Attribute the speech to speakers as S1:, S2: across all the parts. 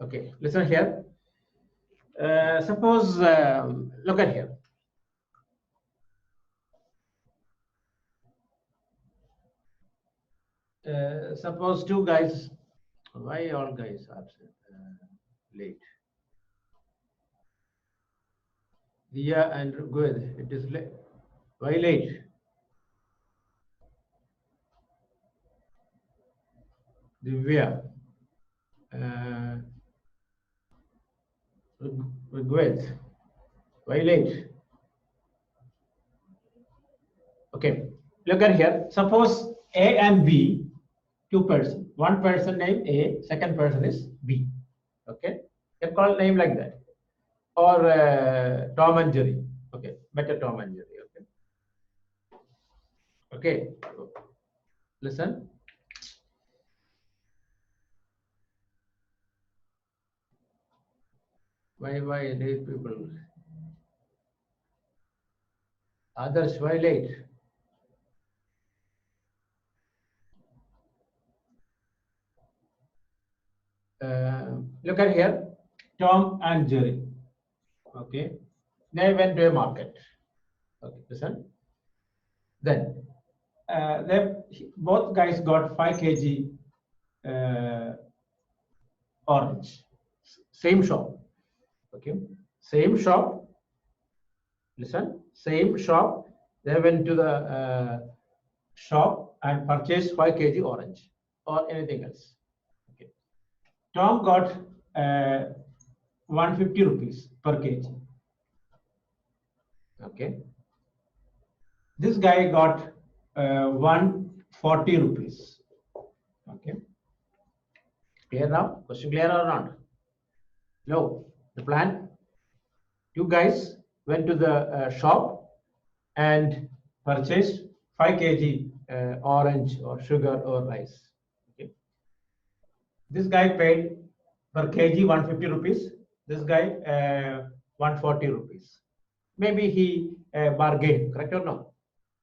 S1: Okay, listen here. Suppose, look at here. Suppose two guys. Why all guys are late? Dia and Gued, it is late. Why late? Divya, Gued, why late? Okay, look at here. Suppose A and B, two persons. One person named A, second person is B. Okay, you can call name like that. Or Tom and Jerry. Okay, better Tom and Jerry. Okay. Okay, listen. Why late people? Others, why late? Look at here, Tom and Jerry. Okay, they went to a market. Okay, listen. Then they both guys got 5 kg orange. Same shop. Okay, same shop. Listen, same shop. They went to the shop and purchased 5 kg orange or anything else. Okay, Tom got 150 rupees per kg. Okay, this guy got 140 rupees. Okay, clear now? Question clear or not? No. The plan: two guys went to the shop and purchased 5 kg orange or sugar or rice. Okay, this guy paid per kg 150 rupees. This guy 140 rupees. Maybe he bargained, correct or no?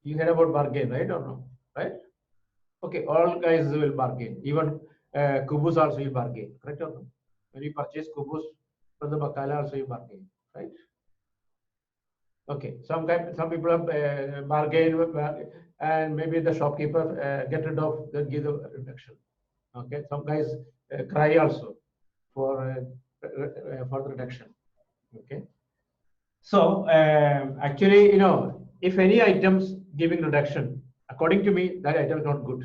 S1: You heard about bargain, right or no? Right? Okay, all guys will bargain. Even kubus also will bargain, correct or no? When you purchase kubus from the bakala also you bargain, right? Okay, some people have bargain and maybe the shopkeeper get rid of, give the reduction. Okay, some guys cry also for the reduction. Okay, so actually, if any items giving reduction, according to me, that item is not good.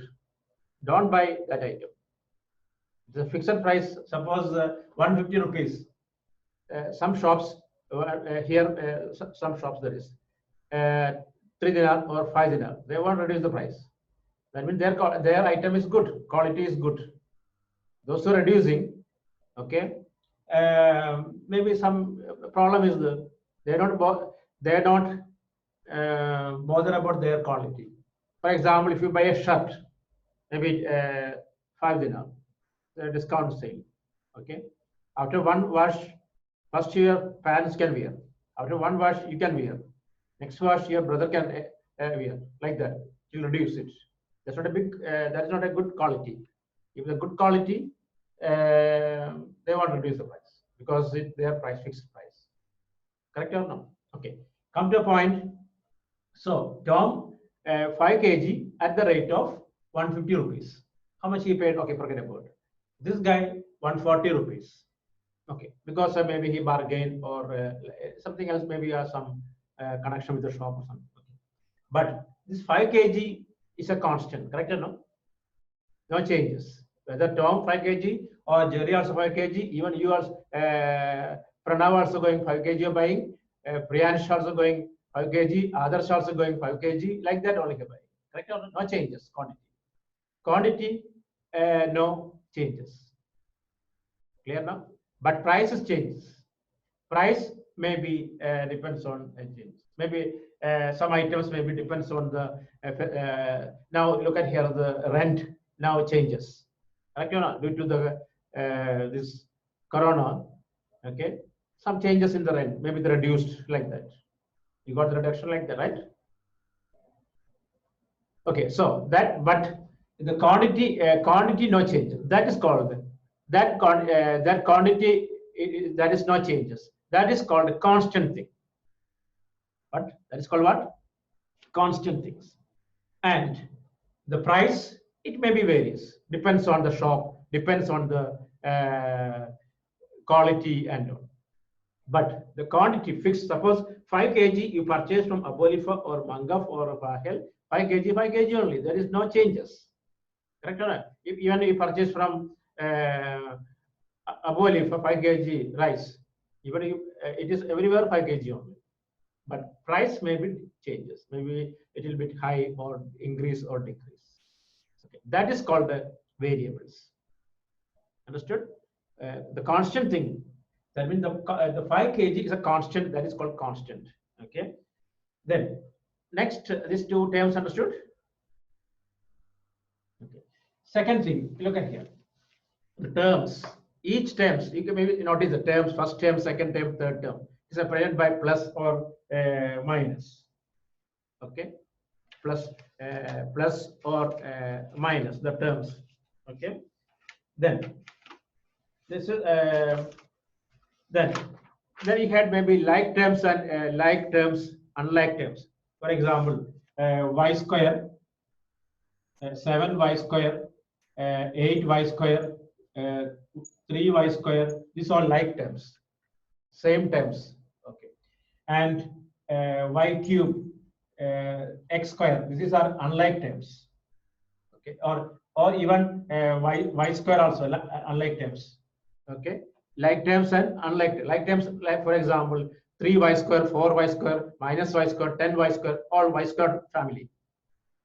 S1: Don't buy that item. The fixed price, suppose 150 rupees. Some shops here, some shops there is 3 dinar or 5 dinar. They won't reduce the price. That means their item is good, quality is good. Those who are reducing, okay, maybe some problem is they don't bother about their quality. For example, if you buy a shirt, maybe 5 dinar, discount sale. Okay, after one wash, first your parents can wear. After one wash, you can wear. Next wash, your brother can wear. Like that, you'll reduce it. That's not a big. That's not a good quality. If the good quality, they want to reduce the price because their price fixed price. Correct or no? Okay. Come to a point. So Tom, 5 kg at the rate of 150 rupees. How much he paid? Okay, forget about it. This guy 140 rupees. Okay, because maybe he bargained or something else, maybe some connection with the shop or something. Okay. But this 5 kg is a constant, correct or no? No changes. Whether Tom 5 kg or Jerry also 5 kg, even you also, Pranav also going 5 kg you're buying, Priyansh also going 5 kg, others also going 5 kg, like that only you're buying. Correct or no? No changes, quantity. Quantity, no changes. Clear now? But prices changes. Price maybe depends on changes. Maybe some items maybe depends on the now look at here the rent now changes. Correct or not? Due to the this corona, okay, some changes in the rent, maybe the reduced like that. You got the reduction like that, right? Okay, so that, but the quantity no change. That is called that quantity, that is no changes. That is called a constant thing. What? That is called what? Constant things. And the price, it may be varies, depends on the shop, depends on the quality and all. But the quantity fixed, suppose 5 kg you purchase from Abolifa or Mangaf or Bahel, 5 kg only, there is no changes. Correct or not? If even you purchase from Abolifa 5 kg rice, even if it is everywhere 5 kg only. But price maybe changes, maybe it will be high or increase or decrease. Okay. That is called the variables. Understood? The constant thing, that means the 5 kg is a constant, that is called constant. Okay. Then next, these two terms, understood? Okay. Second thing, look at here. The terms, each terms, you can maybe notice the terms, first term, second term, third term is represented by plus or minus. Okay. Plus or minus the terms. Okay. Then this is then you had maybe like terms and like terms, unlike terms. For example, y square, 7y square, 8y square, 3y square. These are like terms, same terms. Okay. And y cube, x square. These are unlike terms. Okay. Or even y square also unlike terms. Okay. Like terms and unlike like terms, like for example 3y square, 4y square, minus y square, 10y square, all y square family.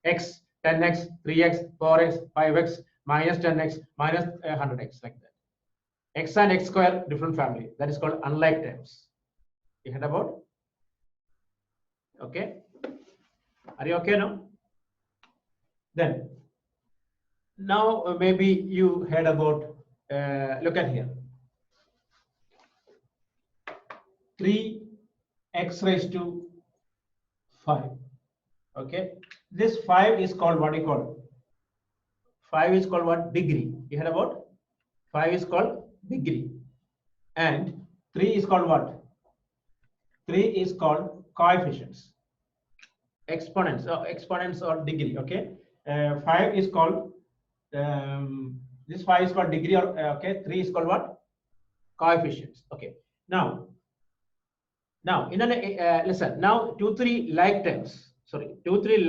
S1: X, 10x, 3x, 4x, 5x, minus 10x, minus 100x, like that. X and x square, different family. That is called unlike terms. You heard about? Okay. Are you okay now? Then now maybe you heard about, look at here. 3x raised to 5. Okay. This 5 is called what you call? 5 is called what? Degree. You heard about? 5 is called degree. And 3 is called what? 3 is called coefficients. Exponents or degree. Okay. 5 is called, this 5 is called degree, or okay. 3 is called what? Coefficients. Okay. Now in an listen, now 2, 3 like terms. Sorry, 2, 3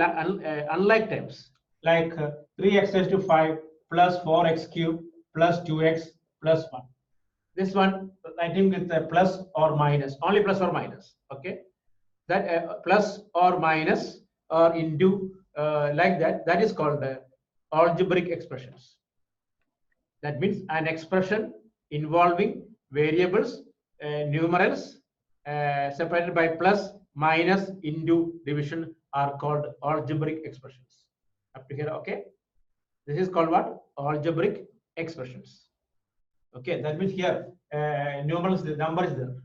S1: unlike terms, like 3x raised to 5 plus 4x cube plus 2x plus 1. This one writing with a plus or minus, only plus or minus. Okay. That plus or minus or into like that, that is called the algebraic expressions. That means an expression involving variables, numerals, separated by plus, minus, into, division are called algebraic expressions. Up to here, okay? This is called what? Algebraic expressions. Okay, that means here numerals, the number is there,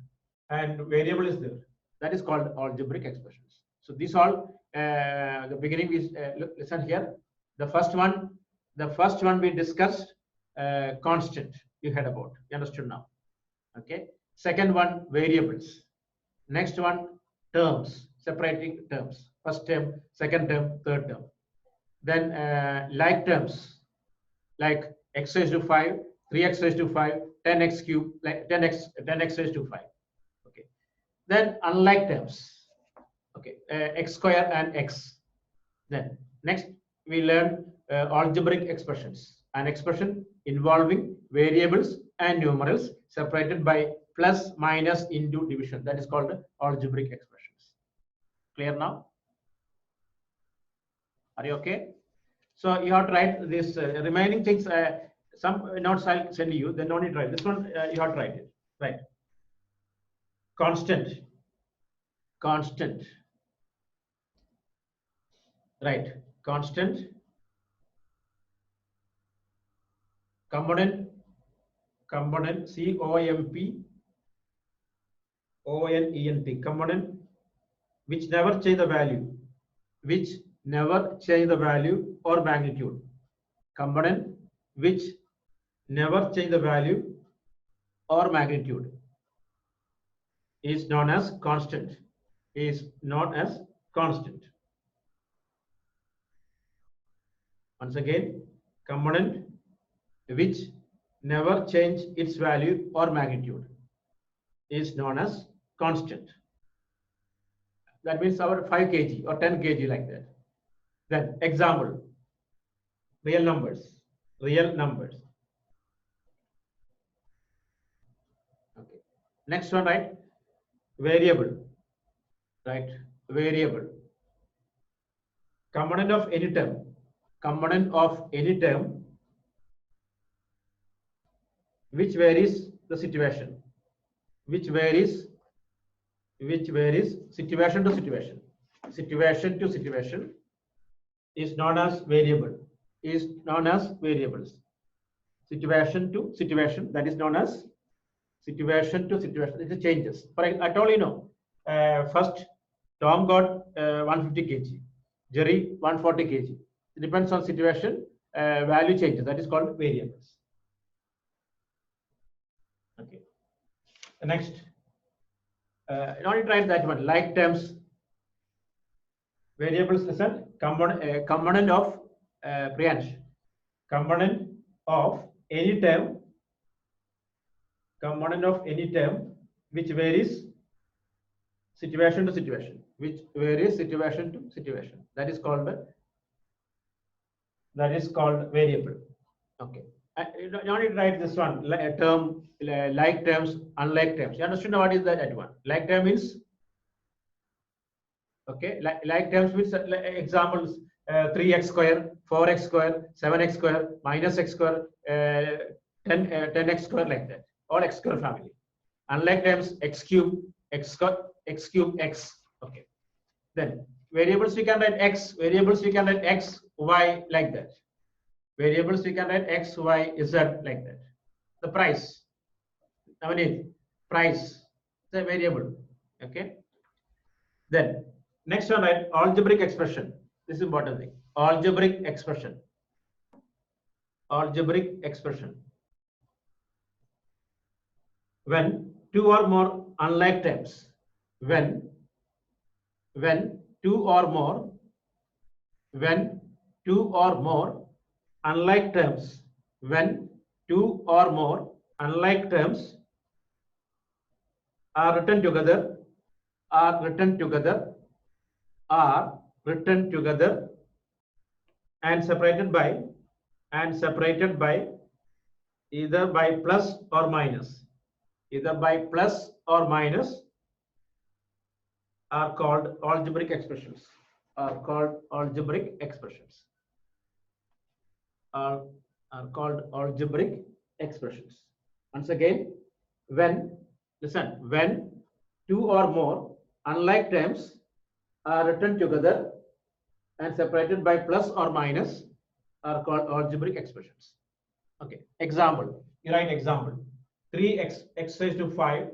S1: and variable is there. That is called algebraic expressions. So these all the beginning is listen here. The first one we discussed, constant. You heard about. You understood now. Okay. Second one, variables. Next one, terms, separating terms. First term, second term, third term. Then like terms, like x raised to 5, 3x raised to 5, 10x cube, like 10x raised to 5. Okay. Then unlike terms. Okay, x square and x. Then next we learn algebraic expressions. An expression involving variables and numerals separated by plus, minus, into, division. That is called algebraic expressions. Clear now? Are you okay? So you have to write this remaining things. Some notes I'll send you. Then no need to write. This one you have to write it. Right. Constant. Right. Constant. Component. COMPONENT. Component which never change the value or magnitude. Component which never change the value or magnitude is known as constant. Is known as constant. Once again, component which never change its value or magnitude is known as constant. That means our 5 kg or 10 kg like that. Then example, real numbers. Real numbers. Okay. Next one, right? Variable. Right? Variable. Component of any term. Component of any term which varies the situation. Which varies situation to situation. Situation to situation is known as variable. Is known as variables. Situation to situation, that is known as situation to situation. It changes. For I told you know, first Tom got 150 kg, Jerry 140 kg. It depends on situation. Value changes. That is called variables. Okay. The next, not try that one. Like terms, variables. Listen, component of Priyansh. Component of any term. Component of any term which varies situation to situation, which varies situation to situation. That is called variable. Okay. You don't need to write this one. Term, like terms, unlike terms. You understand what is that one? Like term means, okay, like terms means examples 3x square, 4x square, 7x square, minus x square, 10x square, like that. All x square family. Unlike terms, x cube, x square, x cube, x. Okay. Then variables we can write x. Variables we can write x, y, like that. Variables we can write x, y, z, like that. The price. I mean, price. The variable. Okay. Then next one, right? Algebraic expression. This is important thing. Algebraic expression. Algebraic expression. When two or more unlike terms. When two or more unlike terms, when two or more unlike terms are written together and separated by either by plus or minus, are called algebraic expressions. Are called algebraic expressions. Are called algebraic expressions. Once again, when two or more unlike terms are written together and separated by plus or minus are called algebraic expressions. Okay. Example. You write example. 3x raised to 5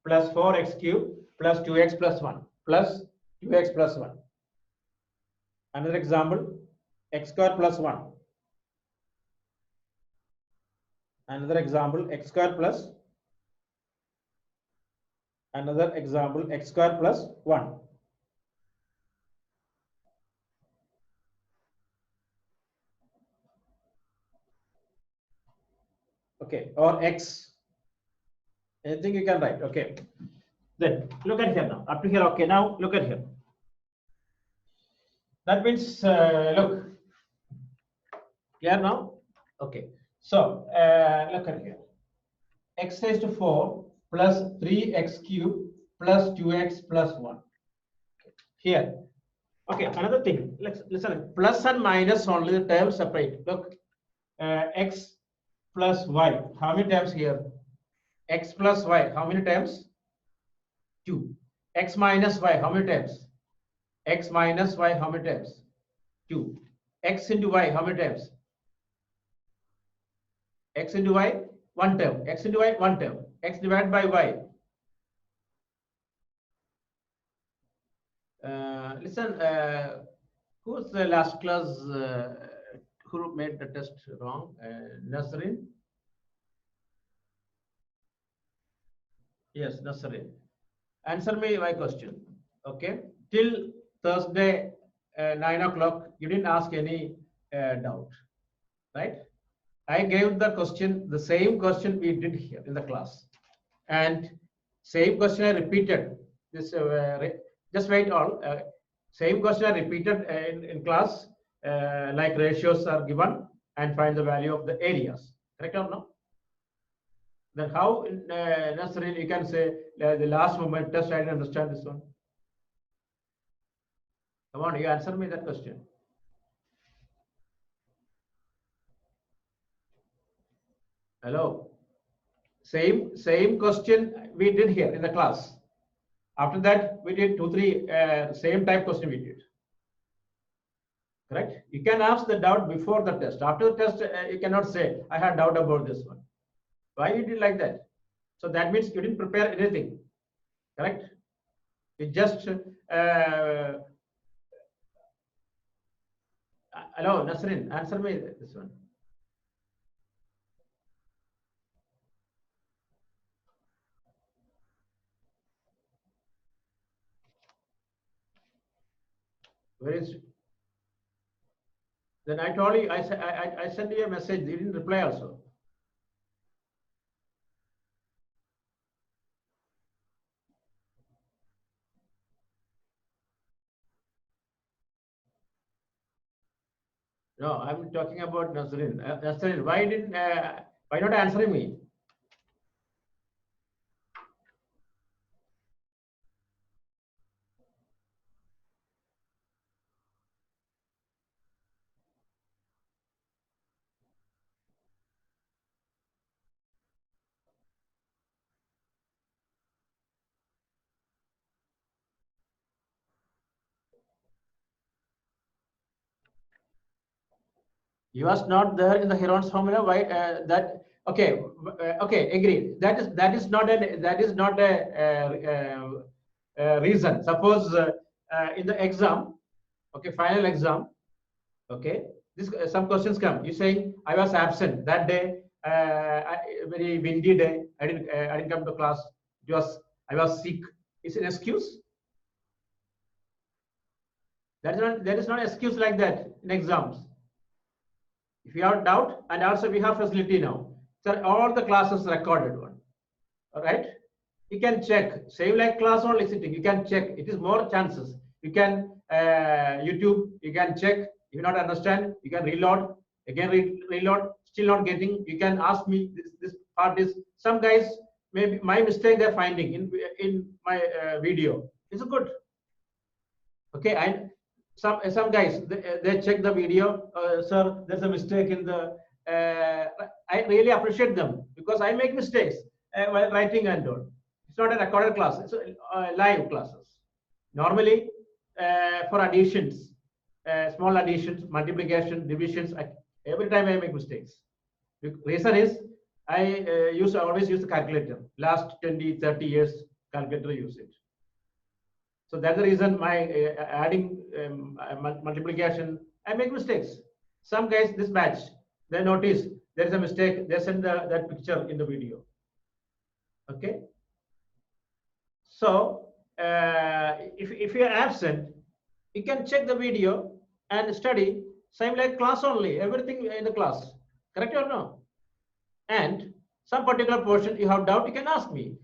S1: plus 4x cube plus 2x plus 1 plus 2x plus 1. Another example, x square plus 1. Another example, x square plus. Another example, x square plus 1. Okay, or x. Anything you can write. Okay. Then look at here now. Up to here. Okay. Now look at here. That means look. Clear now? Okay. So look at here. X raised to 4 plus 3x cube plus 2x plus 1. Here. Okay. Another thing. Let's listen. Plus and minus only the terms separate. Look. X plus y. How many times here? X plus y. How many times? 2. X minus y. How many times? X minus y. How many times? 2. X into y. How many times? X into y, 1 term. X into y, 1 term. X divided by y. Listen, who's the last class who made the test wrong? Nasrin? Yes, necessary. Answer me my question. Okay. Till Thursday, 9 o'clock, you didn't ask any doubt, right? I gave the question, the same question we did here in the class, and same question I repeated. This just wait all. Same question I repeated in class, like ratios are given and find the value of the areas. Correct or no? Then how necessarily you can say the last moment test? I didn't understand this one. Come on, you answer me that question. Hello. Same question we did here in the class. After that, we did 2-3 same type question we did. Correct? You can ask the doubt before the test. After the test, you cannot say, I had doubt about this one. Why you did like that? So that means you didn't prepare anything. Correct? You just, hello, Nasrin, answer me this one. Where is, then I told you, I sent you a message, you didn't reply also. No, I'm talking about Nasrin. Nasrin, why not answering me? You was not there in the Heron's formula. Why that? Okay, okay, agree. That is not a reason. Suppose in the exam, okay, final exam, okay, this some questions come. You saying I was absent that day, very windy day. I didn't come to class. I was sick. It's an excuse. That is not an excuse like that in exams. If you have doubt, and also we have facility now. So all the classes recorded one. All right. You can check. Same like class only sitting. You can check. It is more chances. You can YouTube. You can check. If you not understand, you can reload. Again reload. Still not getting. You can ask me. This part is some guys maybe my mistake they're finding in my video. It's good. Okay. And some guys they check the video, sir, there's a mistake in the I really appreciate them because I make mistakes while writing and all. It's not a recorded class, it's live classes. Normally for additions, small additions, multiplication, divisions, every time I make mistakes. The reason is I always use the calculator. Last 20-30 years calculator use it. So that's the reason my adding multiplication, I make mistakes. Some guys, this batch, they notice there is a mistake. They send that picture in the video. Okay. So if you are absent, you can check the video and study. Same like class only, everything in the class. Correct or no? And some particular portion you have doubt, you can ask me.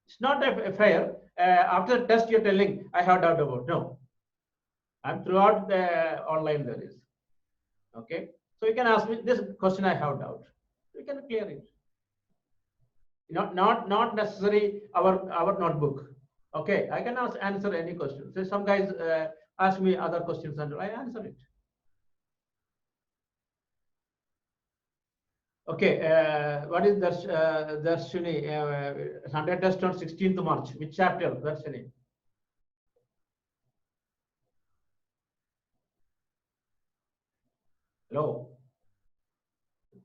S1: It's not a fair. After the test, you're telling I have doubt about. No, I'm throughout the online there is. Okay, so you can ask me this question. I have doubt. You can clear it. Not necessary our notebook. Okay, I can answer any question. So some guys ask me other questions and I answer it. Okay, what is Darshini? Sunday test on 16th March. Which chapter, Darshini? Hello,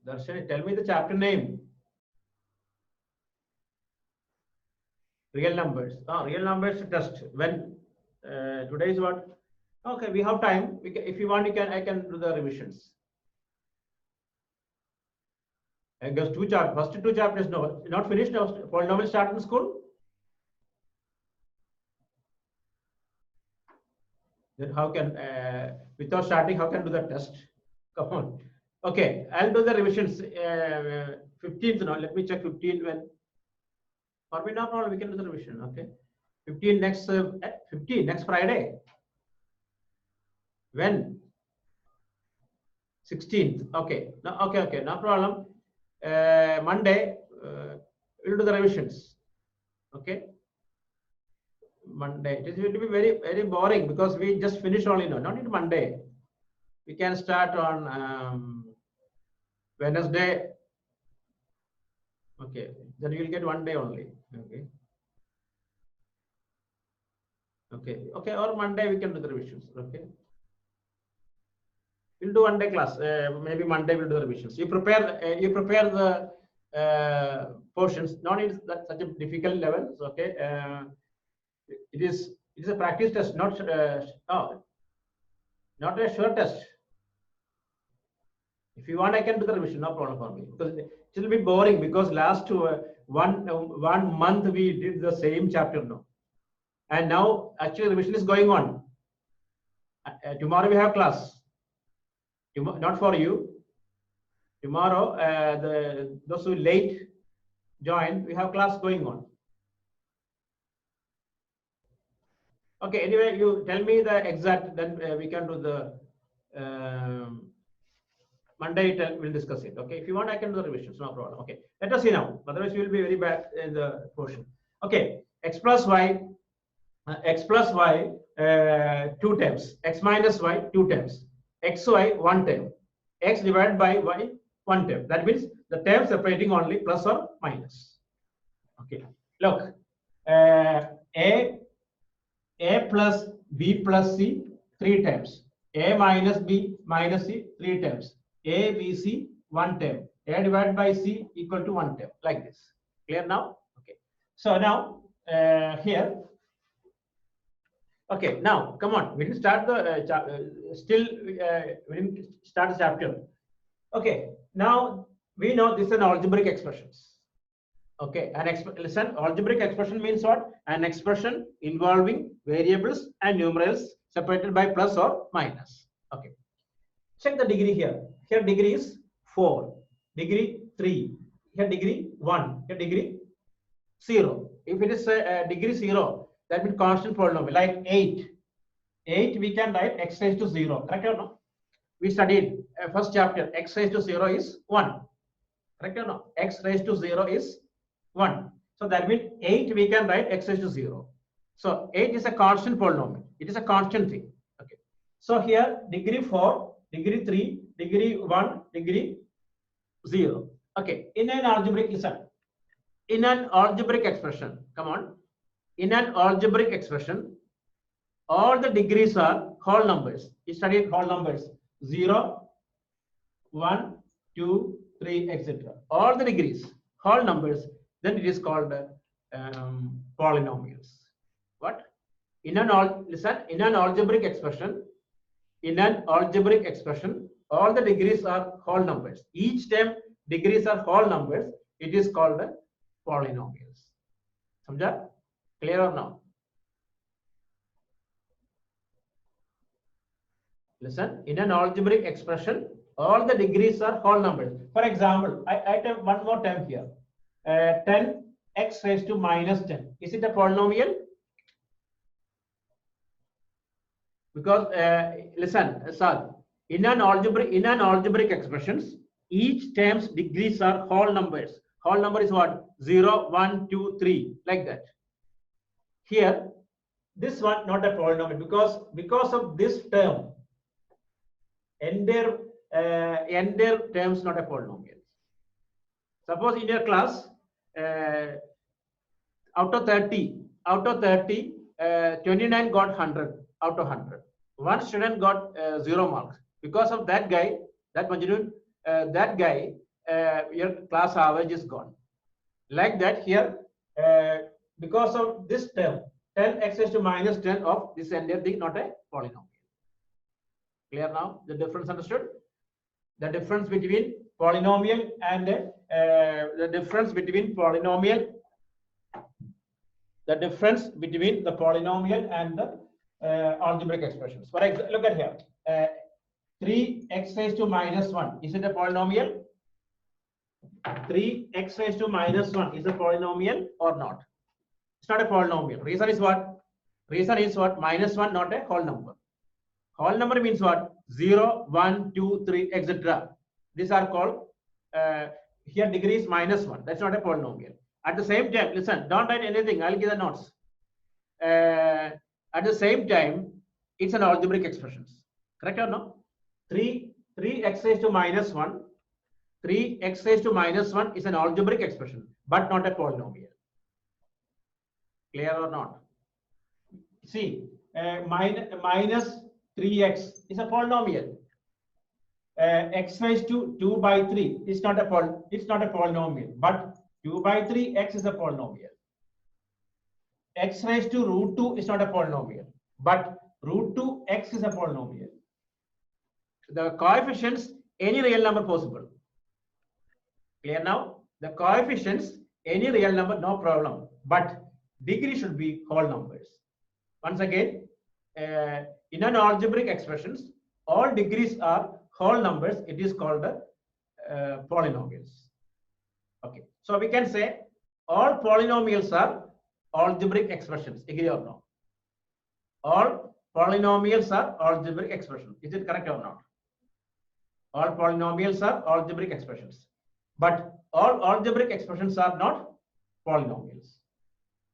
S1: Darshini, tell me the chapter name. Real numbers. Real numbers test. When today is what? Okay, we have time. If you want, I can do the revisions. I guess two chapters. First two chapters no, not finished. Now polynomial start in school. Then how can, without starting, how can do the test? Come on. Okay, I'll do the revisions. 15th now. Let me check 15 when. For me, no problem. We can do the revision. Okay. 15 next 15 next Friday. When? 16th. Okay. No, okay. No problem. Monday, we'll do the revisions. Okay. Monday. It will be very, very boring because we just finished only now. Not in Monday. We can start on Wednesday. Okay. Then you will get one day only. Okay. Okay. Or Monday we can do the revisions. Okay. We'll do one day class. Maybe Monday we'll do the revisions. You prepare the portions. Not in such a difficult level. Okay. It is a practice test, not not a sure test. If you want, I can do the revision. No problem for me, because it will be boring. Because last 1 month we did the same chapter now, and now actually revision is going on. Tomorrow we have class. Not for you. Tomorrow, those who late join, we have class going on. Okay. Anyway, you tell me the exact. Then we can do the Monday. We'll discuss it. Okay. If you want, I can do the revisions. No problem. Okay. Let us see now. Otherwise, you will be very bad in the portion. Okay. X plus y 2 times. X minus y 2 times. Xy 1 term. X divided by y 1 term. That means the term separating only plus or minus. Okay. Look. A plus B plus C 3 times. A minus B minus C 3 times. A B C 1 term. A divided by C equal to 1 term. Like this. Clear now? Okay. So now here. Okay. Now come on. We didn't start the we didn't start the chapter. Okay. Now we know this is an algebraic expressions. Okay, listen, algebraic expression means what? An expression involving variables and numerals separated by plus or minus. Okay. Check the degree here. Here degree is 4, degree 3, here degree 1, here degree 0. If it is degree 0, that means constant polynomial, like 8. 8 we can write x raised to 0. Correct or no? We studied first chapter, x raised to 0 is 1. Correct or no? X raised to 0 is 1. So that means 8 we can write x raised to 0. So 8 is a constant polynomial. It is a constant thing. Okay. So here degree 4, degree 3, degree 1, degree 0. Okay. In an algebraic, listen. In an algebraic expression, come on. In an algebraic expression, all the degrees are whole numbers. You studied whole numbers. 0, 1, 2, 3, etc. All the degrees, whole numbers. Then it is called polynomials. What? In an algebraic expression, all the degrees are whole numbers. Each time degrees are whole numbers. It is called polynomials. Samjha? Clear or no? Listen. In an algebraic expression, all the degrees are whole numbers. For example, I have one more term here. 10x raised to minus 10. Is it a polynomial? Because listen, sir, in an algebraic expressions, each term's degrees are whole numbers. Whole number is what? 0, 1, 2, 3, like that. Here, this one not a polynomial because of this term. Entire terms not a polynomial. Suppose in your class, out of 30, 29 got 100 out of 100. One student got 0 marks. Because of that guy, your class average is gone. Like that here, because of this term, 10x raised to minus 10 of this entire thing, not a polynomial. Clear now? The difference understood? The difference between polynomial and the difference between the polynomial and the algebraic expressions. For example, look at here. 3x raised to minus 1. Is it a polynomial? 3x raised to minus 1 is a polynomial or not? It's not a polynomial. Reason is what? Reason is what? Minus 1, not a whole number. Whole number means what? 0, 1, 2, 3, etc. These are called, here degree is minus 1. That's not a polynomial. At the same time, listen, don't write anything. I'll give the notes. At the same time, it's an algebraic expressions. Correct or no? 3x raised to minus 1. 3x raised to minus 1 is an algebraic expression, but not a polynomial. Clear or not? See, minus 3x is a polynomial. X raised to 2 by 3 is not a polynomial, but 2 by 3 x is a polynomial. X raised to root 2 is not a polynomial, but root 2 x is a polynomial. The coefficients, any real number possible. Clear now? The coefficients, any real number, no problem, but degree should be whole numbers. Once again, in an algebraic expressions, all degrees are whole numbers. It is called polynomials. Okay, so we can say all polynomials are algebraic expressions. Agree or not? All polynomials are algebraic expressions. Is it correct or not? All polynomials are algebraic expressions, but all algebraic expressions are not polynomials.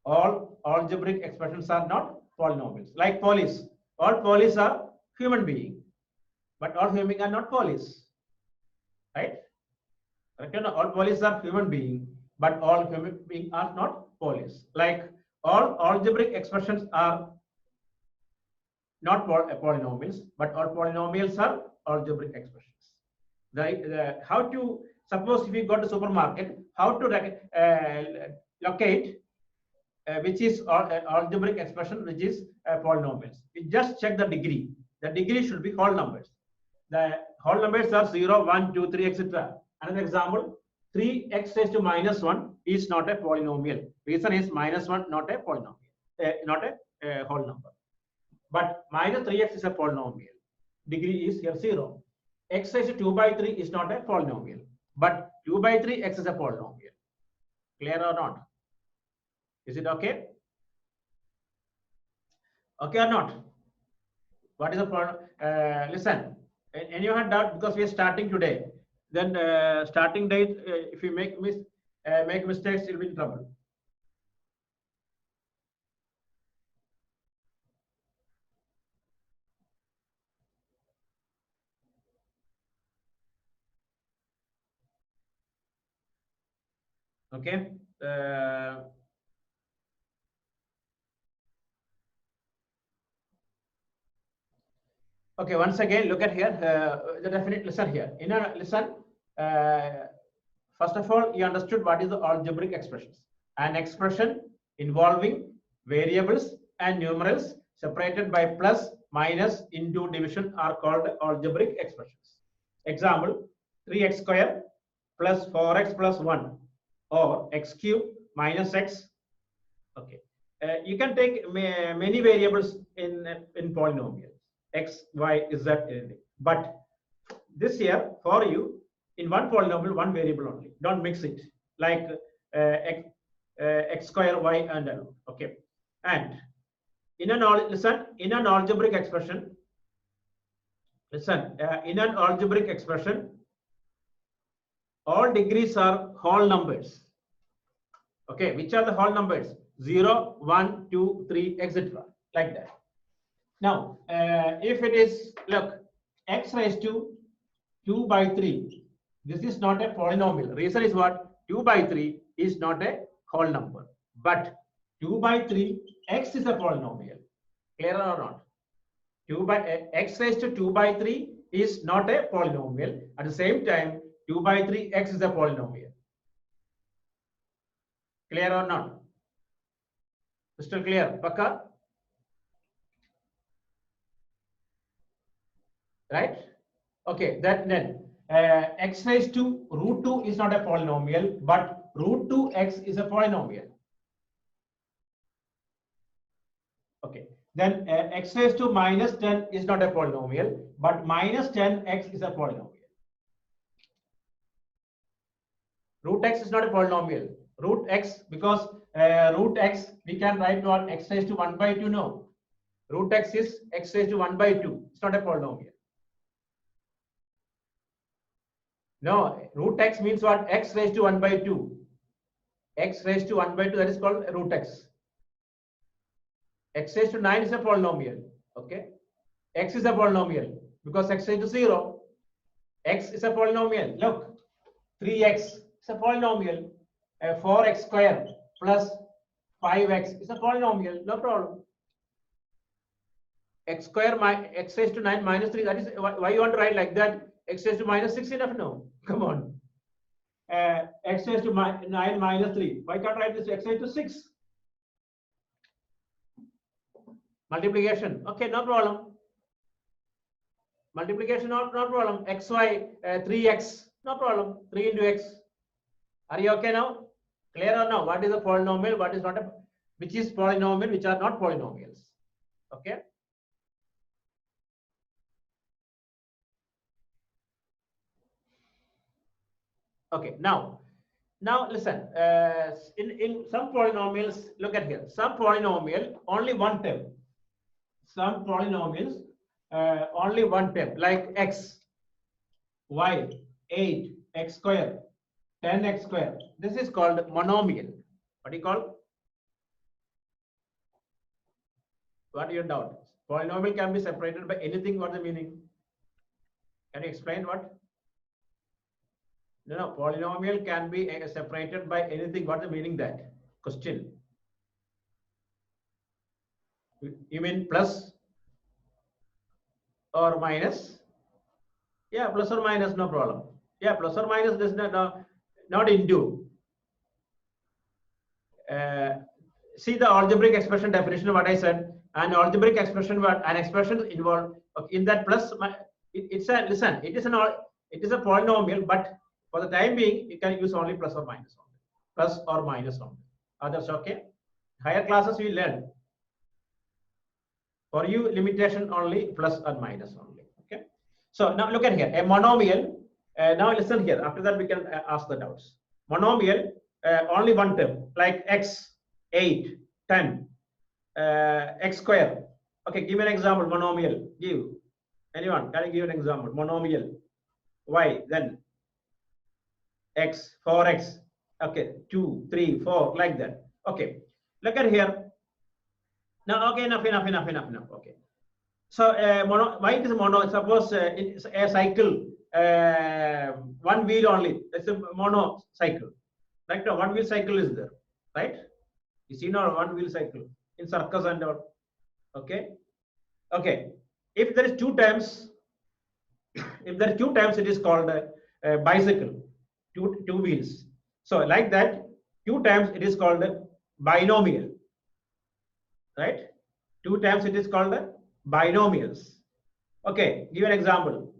S1: All algebraic expressions are not polynomials. Like police, all police are human being, but all human beings are not police, right? All police are human being, but all human beings are not police. Like all algebraic expressions are not polynomials, but all polynomials are algebraic expressions. How to, suppose if you go to supermarket, how to locate which is algebraic expression, which is polynomials. We just check the degree. The degree should be whole numbers. The whole numbers are 0, 1, 2, 3, etc. Another example, 3x raised to minus 1 is not a polynomial. Reason is minus 1 not a polynomial, not a whole number. But minus 3x is a polynomial. Degree is here 0. X raised to 2 by 3 is not a polynomial, but 2 by 3 x is a polynomial. Clear or not? Is it okay? Okay or not? What is the point? Listen, anyone had doubt, because we are starting today. Then starting date, if you make mistakes, you'll be in trouble. Okay. Okay, once again, look at here, the definite listen here. In a listen, first of all, you understood what is the algebraic expressions. An expression involving variables and numerals separated by plus, minus, into, division are called algebraic expressions. Example, 3x square plus 4x plus 1, or x cube minus x. Okay, you can take many variables in polynomials. X, Y, Z, anything. But this here, for you, in one polynomial, one variable only. Don't mix it. Like x square, y, and L. Okay. And in an algebraic expression, in an algebraic expression, all degrees are whole numbers. Okay. Which are the whole numbers? 0, 1, 2, 3, etc. Like that. Now, if it is, look, x raised to 2 by 3, this is not a polynomial. Reason is what? 2 by 3 is not a whole number, but 2 by 3, x is a polynomial. Clear or not? 2 by x raised to 2 by 3 is not a polynomial. At the same time, 2 by 3, x is a polynomial. Clear or not? Crystal clear? Paka? Right? Okay, that then x raised to root 2 is not a polynomial, but root 2x is a polynomial. Okay, then x raised to minus 10 is not a polynomial, but minus 10x is a polynomial. Root x is not a polynomial. Root x, because root x, we can write what x raised to 1 by 2, no. Root x is x raised to 1 by 2. It's not a polynomial. No, root x means what? X raised to 1 by 2. X raised to 1 by 2, that is called root x. X raised to 9 is a polynomial. Okay. X is a polynomial because x raised to 0. X is a polynomial. Look, 3x is a polynomial. 4x square plus 5x is a polynomial. No problem. X square x raised to 9 minus 3. That is why you want to write like that. X raised to minus 6 enough? No. Come on. X raised to 9 minus 3. Why can't I write this x raised to 6? Multiplication. Okay, no problem. Multiplication, no problem. Xy, 3x, no problem. 3 into x. Are you okay now? Clear or no? What is a polynomial? What is not a, which is polynomial, which are not polynomials? Okay. Okay, now listen, in some polynomials, look at here, some polynomial, only one term. Some polynomials, only one term, like x, y, 8, x square, 10x square. This is called monomial. What do you call? What do you doubt? Polynomial can be separated by anything. What the meaning? Can you explain what? No, polynomial can be separated by anything. What the meaning that? Question. You mean plus or minus? Yeah, plus or minus, no problem. Yeah, plus or minus, this not into. See the algebraic expression definition of what I said. An algebraic expression, an expression involved in that plus. It's a listen. It is a polynomial, but for the time being, you can use only plus or minus only. Plus or minus only. Others okay. Higher classes we learn. For you, limitation only plus and minus only. Okay. So now look at here. A monomial. Now listen here. After that, we can ask the doubts. Monomial, only one term, like x, 8, 10, x square. Okay, give me an example. Monomial. Give. Anyone? Can you give an example? Monomial. Y, then x, 4x. Okay, 2, 3, 4, like that. Okay. Look at here. Now, okay, enough. Okay. So, why it is mono? Suppose it's a cycle, one wheel only. It's a mono cycle. Right now, one wheel cycle is there, right? You see now one wheel cycle in circus and all. Okay. Okay. If there is two times, it is called a bicycle. Two wheels. So, like that, 2 times it is called a binomial. Right? 2 times it is called binomials. Okay, give an example.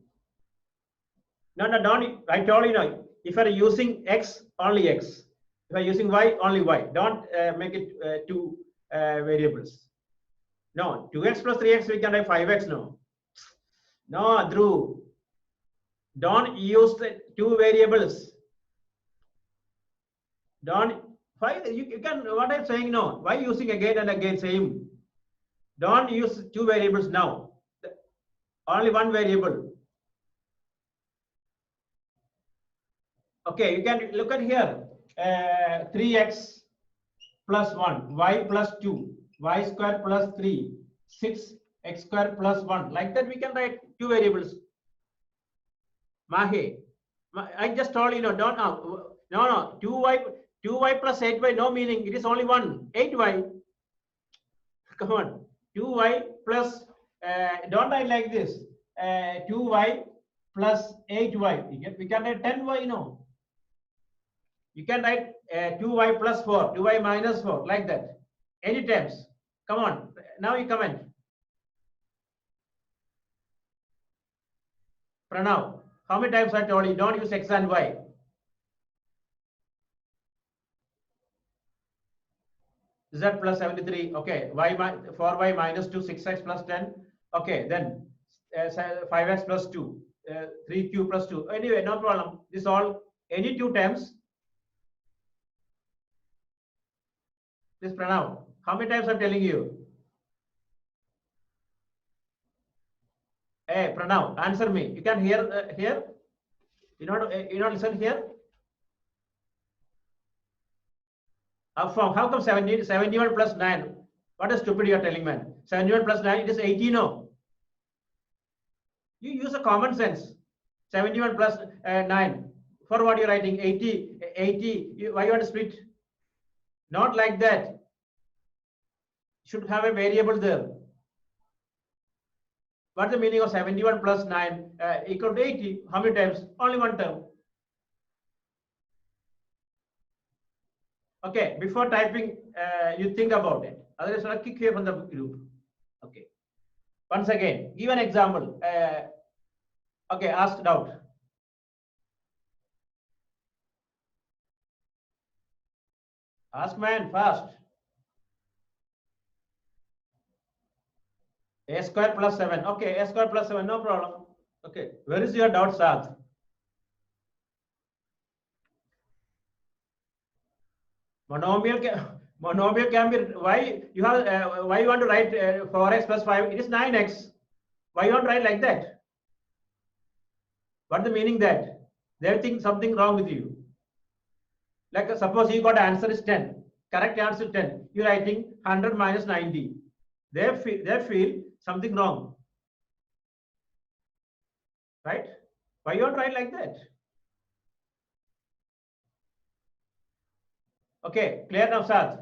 S1: No, don't. I told you now. If you are using x, only x. If you are using y, only y. Don't make it 2 variables. No, 2x plus 3x we can write 5x. No, Dhruv. Don't use the 2 variables. Don't. You can, what I'm saying now, why using again and again same? Don't use 2 variables now. Only 1 variable. Okay, you can look at here. 3x plus 1, y plus 2, y square plus 3, 6, x square plus 1. Like that we can write 2 variables. Mahe, I just told you, don't know. No, 2y plus 8y, no meaning. It is only 1, 8y. Come on, 2y plus, don't write like this. 2y plus 8y. We can write 10y, no. You can write 2y plus 4, 2y minus 4, like that. Any times. Come on, now you comment. Pranav, how many times I told you don't use x and y? z plus 73. Okay, 4y minus 2, 6x plus 10. Okay, then 5x plus 2, 3q plus 2. Anyway, no problem. This all, any two terms. This Pranav, how many times I'm telling you? Hey, Pranav, answer me. You can hear here. You know, listen here. How come 71 plus 9? What a stupid you are telling, man. 71 plus 9, it is 80, no? You use a common sense. 71 plus 9. For what you're writing? 80, 80. Why you want to split? Not like that. Should have a variable there. What's the meaning of 71 plus 9 equal to 80? How many times? Only one term. Okay, before typing, you think about it. Otherwise, I'll kick you from the group. Okay. Once again, give an example. Okay, ask doubt. Ask man fast. A square plus 7. Okay, a square plus 7, no problem. Okay, where is your doubt, Sath? Monomial can be, why you have why you want to write 4x plus 5? It is 9x. Why you want to write like that? What's the meaning that? They think something wrong with you. Like suppose you got answer is 10. Correct answer 10. You're writing 100 minus 90. They feel something wrong. Right? Why you want to write like that? Okay, clear now, Sath?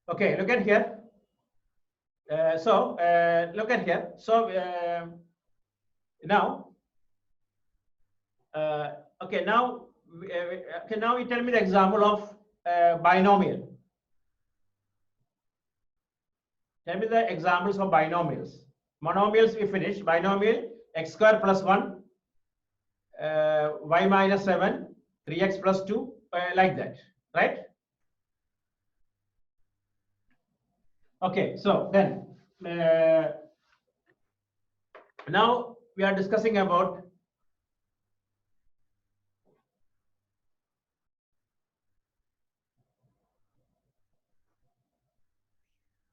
S1: Okay, look at here. Look at here. So now, okay, now you tell me the example of binomial. Tell me the examples of binomials. Monomials we finished. Binomial x square plus 1, y minus 7, 3x plus 2, like that, right? Okay, so then now we are discussing about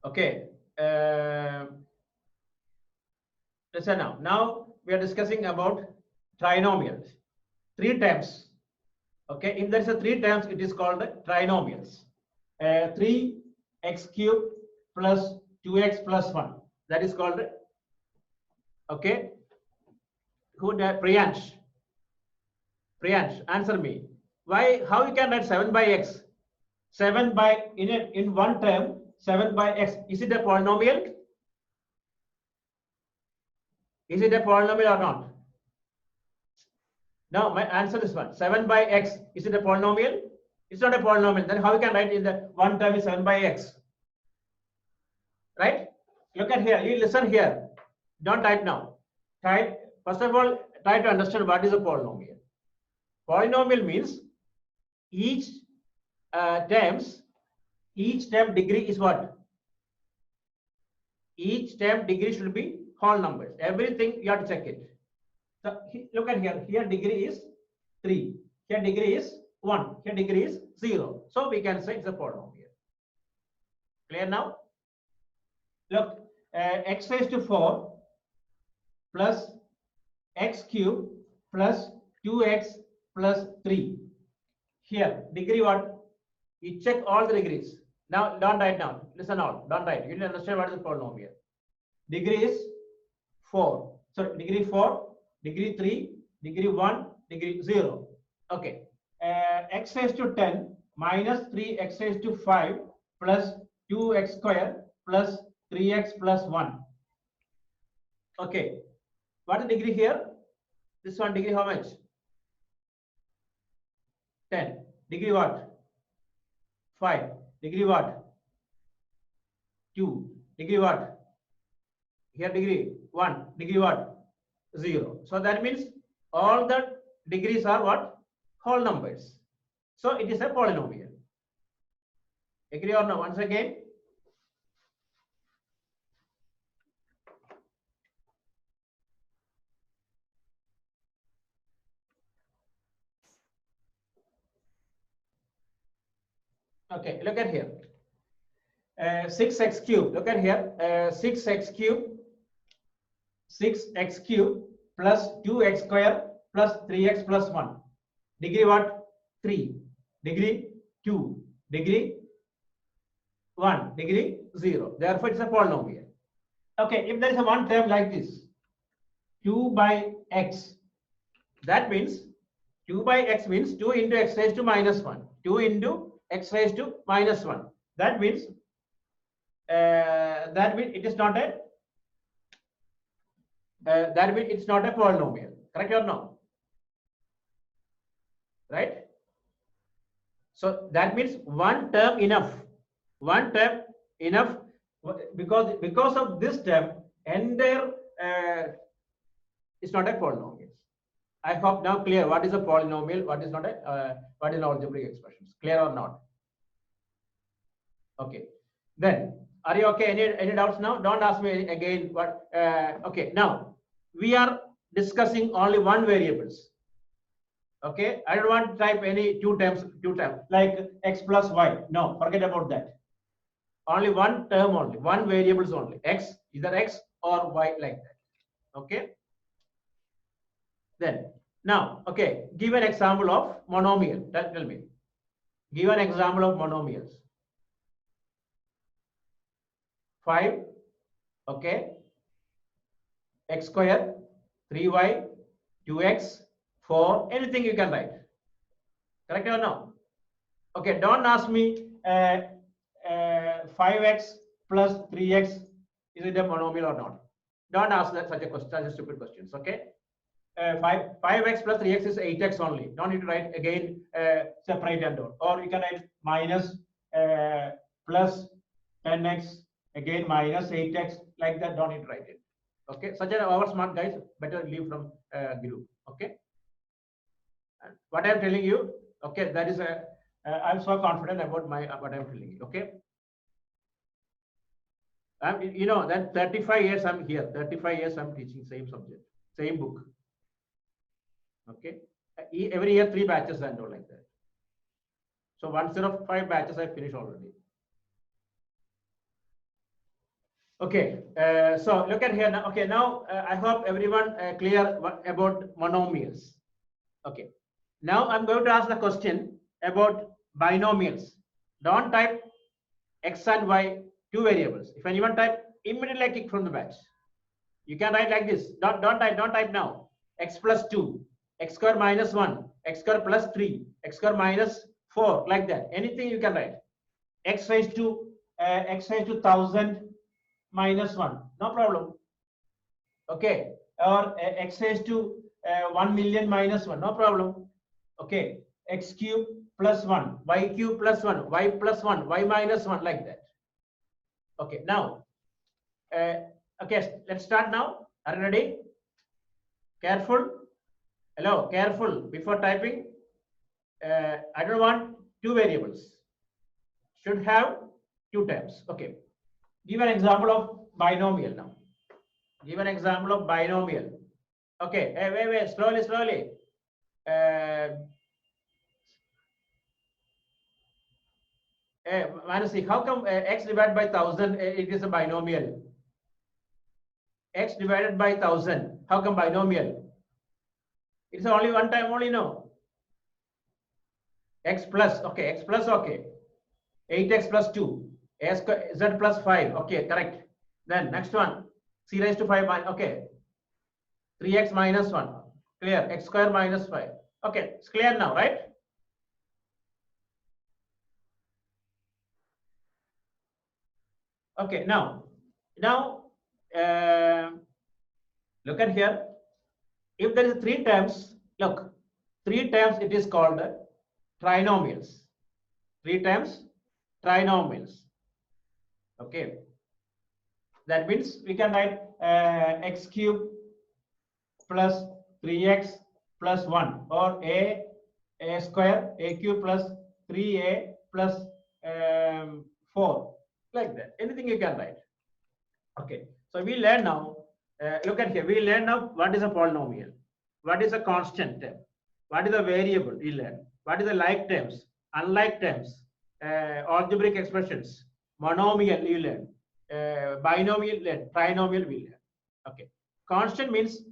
S1: okay. Listen now. Now we are discussing about trinomials. 3 terms. Okay, if there is a 3 terms, it is called trinomials. 3x cube plus 2x plus 1. That is called, okay. Who Priyansh? Priyansh, answer me. Why? How you can write 7 by x? 7 by in one term. 7 by x. Is it a polynomial? Is it a polynomial or not? Now my answer is one. 7 by x. Is it a polynomial? It's not a polynomial. Then how you can write in the one term is 7 by x? Right? Look at here. You listen here. Don't type now. Type. First of all, try to understand what is a polynomial. Polynomial means each term degree is what? Each term degree should be whole numbers. Everything you have to check it. So look at here. Here degree is 3. Here degree is 1. Here degree is 0. So we can say it's a polynomial. Clear now? Look, x raised to 4 plus x cube plus 2x plus 3. Here degree what? You check all the degrees. Now don't write now. Listen all. Don't write. You need to understand what is a polynomial. Degree is 4. So degree 4, degree 3, degree 1, degree 0. Okay. X raised to 10 minus 3x raised to 5 plus 2x square plus 3x plus 1. Okay. What is the degree here? This one degree how much? 10. Degree what? 5. Degree what? 2. Degree what? Here degree 1. Degree what? 0. So that means all the degrees are what? Whole numbers. So it is a polynomial. Agree or no? Once again. Okay, look at here. 6x cube. Look at here. 6x cube. 6x cube plus 2x square plus 3x plus 1. Degree what? 3. Degree 2. Degree 1. Degree 0. Therefore, it's a polynomial. Okay, if there is a one term like this, 2 by x, that means 2 by x means 2 into x raised to minus 1. 2 into x raised to minus 1. That means it is not a it's not a polynomial. Correct or no? Right? So that means one term enough. One term enough, because of this term, entire is not a polynomial. I hope now clear what is a polynomial, what is not a what is algebraic expressions. Clear or not? Okay. Then are you okay? Any doubts now? Don't ask me again. What? Okay. Now we are discussing only one variables. Okay. I don't want to type any two terms like x plus y. No, forget about that. Only one term only, one variables only. X, either x or y, like that. Okay. Then now, okay, give an example of monomial. Tell me. Give an example of monomials. 5, okay, x square, 3y, 2x, 4, anything you can write. Correct or no? Okay, don't ask me 5x plus 3x, is it a monomial or not? Don't ask that such a question, such a stupid questions, okay? 5x plus 3x is 8x only. Don't need to write again separate and all. Or you can write minus plus 10x, again minus 8x, like that. Don't need to write it. Okay, such an our smart guys better leave from group. Okay, and what I'm telling you, okay, that is a I'm so confident about what I'm telling you. Okay, you know that 35 years I'm here. 35 years I'm teaching same subject, same book. Okay, every year 3 batches and all like that. So 105 batches I finished already. Okay, so look at here now. Okay, now I hope everyone clear about monomials. Okay, now I'm going to ask the question about binomials. Don't type x and y, two variables. If anyone type, immediately I kick from the batch. You can write like this. Don't type now. X plus 2, x square minus 1, x square plus 3, x square minus 4, like that. Anything you can write. X raised to 1000 minus 1, no problem. Okay, or x raised to 1 million minus 1, no problem. Okay, x cube plus 1, y cube plus 1, y plus 1, y minus 1, like that. Okay, now, okay, let's start now. Are you ready? Careful. Hello, careful before typing. I don't want two variables. Should have two terms. Okay. Give an example of binomial now. Give an example of binomial. Okay, hey, wait, slowly. Manasi, how come x divided by 1000 it is a binomial? X divided by 1000, how come binomial? It's only one time only, no? X plus, okay, x plus, okay. 8x plus 2, z plus 5, okay, correct. Then next one, c raised to 5, okay. 3x minus 1, clear. X square minus 5, okay, it's clear now, right? Okay, now look at here. If there is 3 terms, look, 3 terms it is called trinomials. 3 terms trinomials. Okay, that means we can write x cube plus 3x plus 1, or a square, a cube plus 3a plus 4, like that. Anything you can write. Okay, so we learn now. Look at here. We learn now what is a polynomial, what is a constant term, what is a variable. We learn what is the like terms, unlike terms, algebraic expressions, monomial. You learn binomial, learn trinomial. We learn. Okay, constant means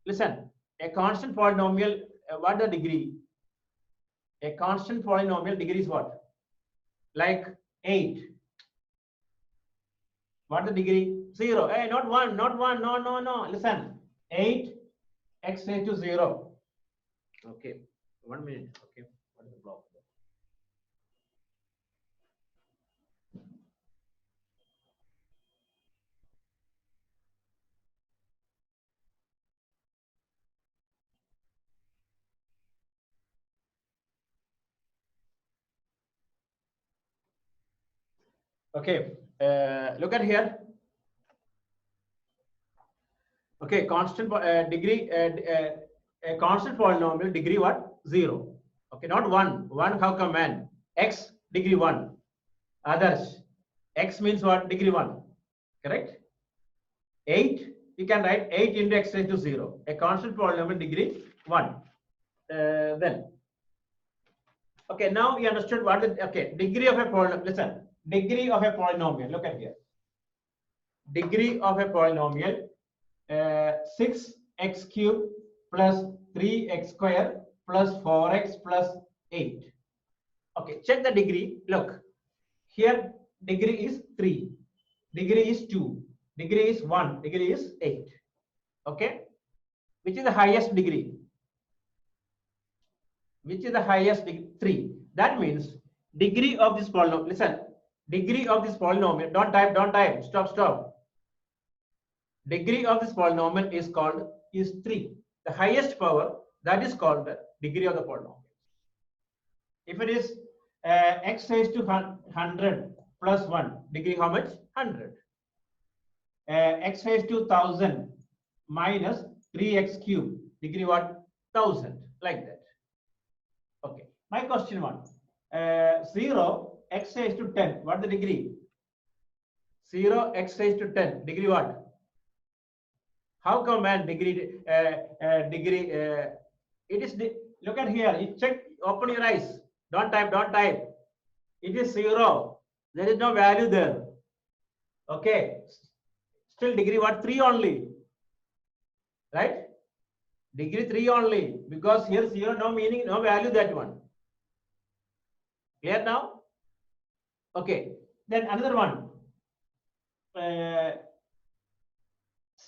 S1: listen. A constant polynomial. What the degree? A constant polynomial degree is what? Like 8. What the degree? 0. Hey, not 1, not 1. No, no, no. Listen. 8 x raised to 0. Okay. 1 minute. Okay. What is the block? Okay. Look at here. Okay. Constant degree. A constant polynomial degree what? 0. Okay. Not 1. 1. How come man? X degree 1. Others. X means what? Degree 1. Correct? 8. You can write 8 into x raised to 0. A constant polynomial degree 1. Then. Okay. Now we understood what the degree of a polynomial. Listen. Degree of a polynomial. Look at here. Degree of a polynomial 6x cube plus 3x square plus 4x plus 8. Okay, check the degree. Look, here degree is 3, degree is 2, degree is 1, degree is 8. Okay, which is the highest degree? Which is the highest degree? 3. That means degree of this polynomial. Listen, degree of this polynomial. Don't type. Stop. Degree of this polynomial is 3. The highest power, that is called the degree of the polynomial. If it is x raised to 100 plus 1, degree how much? 100. X raised to 1000 minus 3x cube, degree what? 1000, like that. Okay. My question one. 0 x raised to 10. What the degree? 0 x raised to 10. Degree what? How come man degree? It is. Look at here. You check. Open your eyes. Don't type. It is 0. There is no value there. Okay. Still degree what? 3 only. Right? Degree 3 only. Because here 0, no meaning, no value that one. Clear now? Okay. Then another one.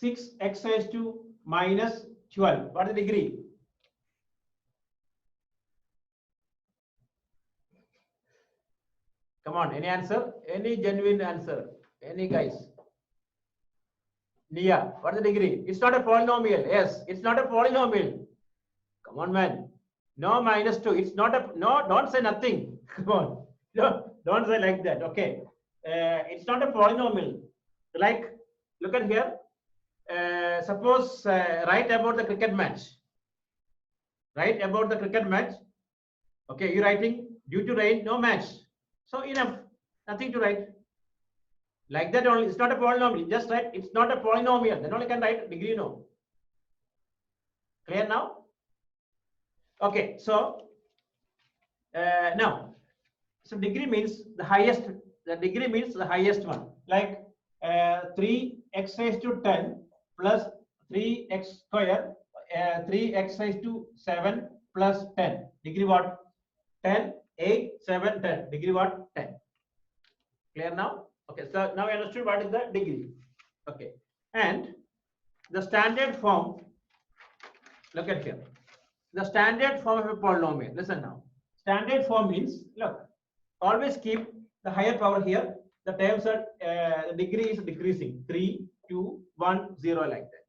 S1: 6x raised to minus 12. What is the degree? Come on, any answer? Any genuine answer? Any guys? Nia, what is the degree? It's not a polynomial. Yes, it's not a polynomial. Come on, man. No minus 2. It's not a, no, don't say nothing. Come on. No, don't say like that. Okay. It's not a polynomial. Like, look at here. Suppose write about the cricket match. Write about the cricket match. Okay, you're writing due to rain, no match. So enough, nothing to write. Like that only. It's not a polynomial. Just write it's not a polynomial. Then only can write degree. No. Clear now? Okay. So now, so degree means the highest. The degree means the highest one. Like 3x raised to 10 plus 3x square, 3x raised to 7 plus 10. Degree what? 10, 8, 7, 10. Degree what? 10. Clear now? Okay, so now we understood what is the degree. Okay, and the standard form, look at here. The standard form of a polynomial. Listen now. Standard form means, look, always keep the higher power here. The terms are, the degree is decreasing. 3, 2, 1, 0, like that.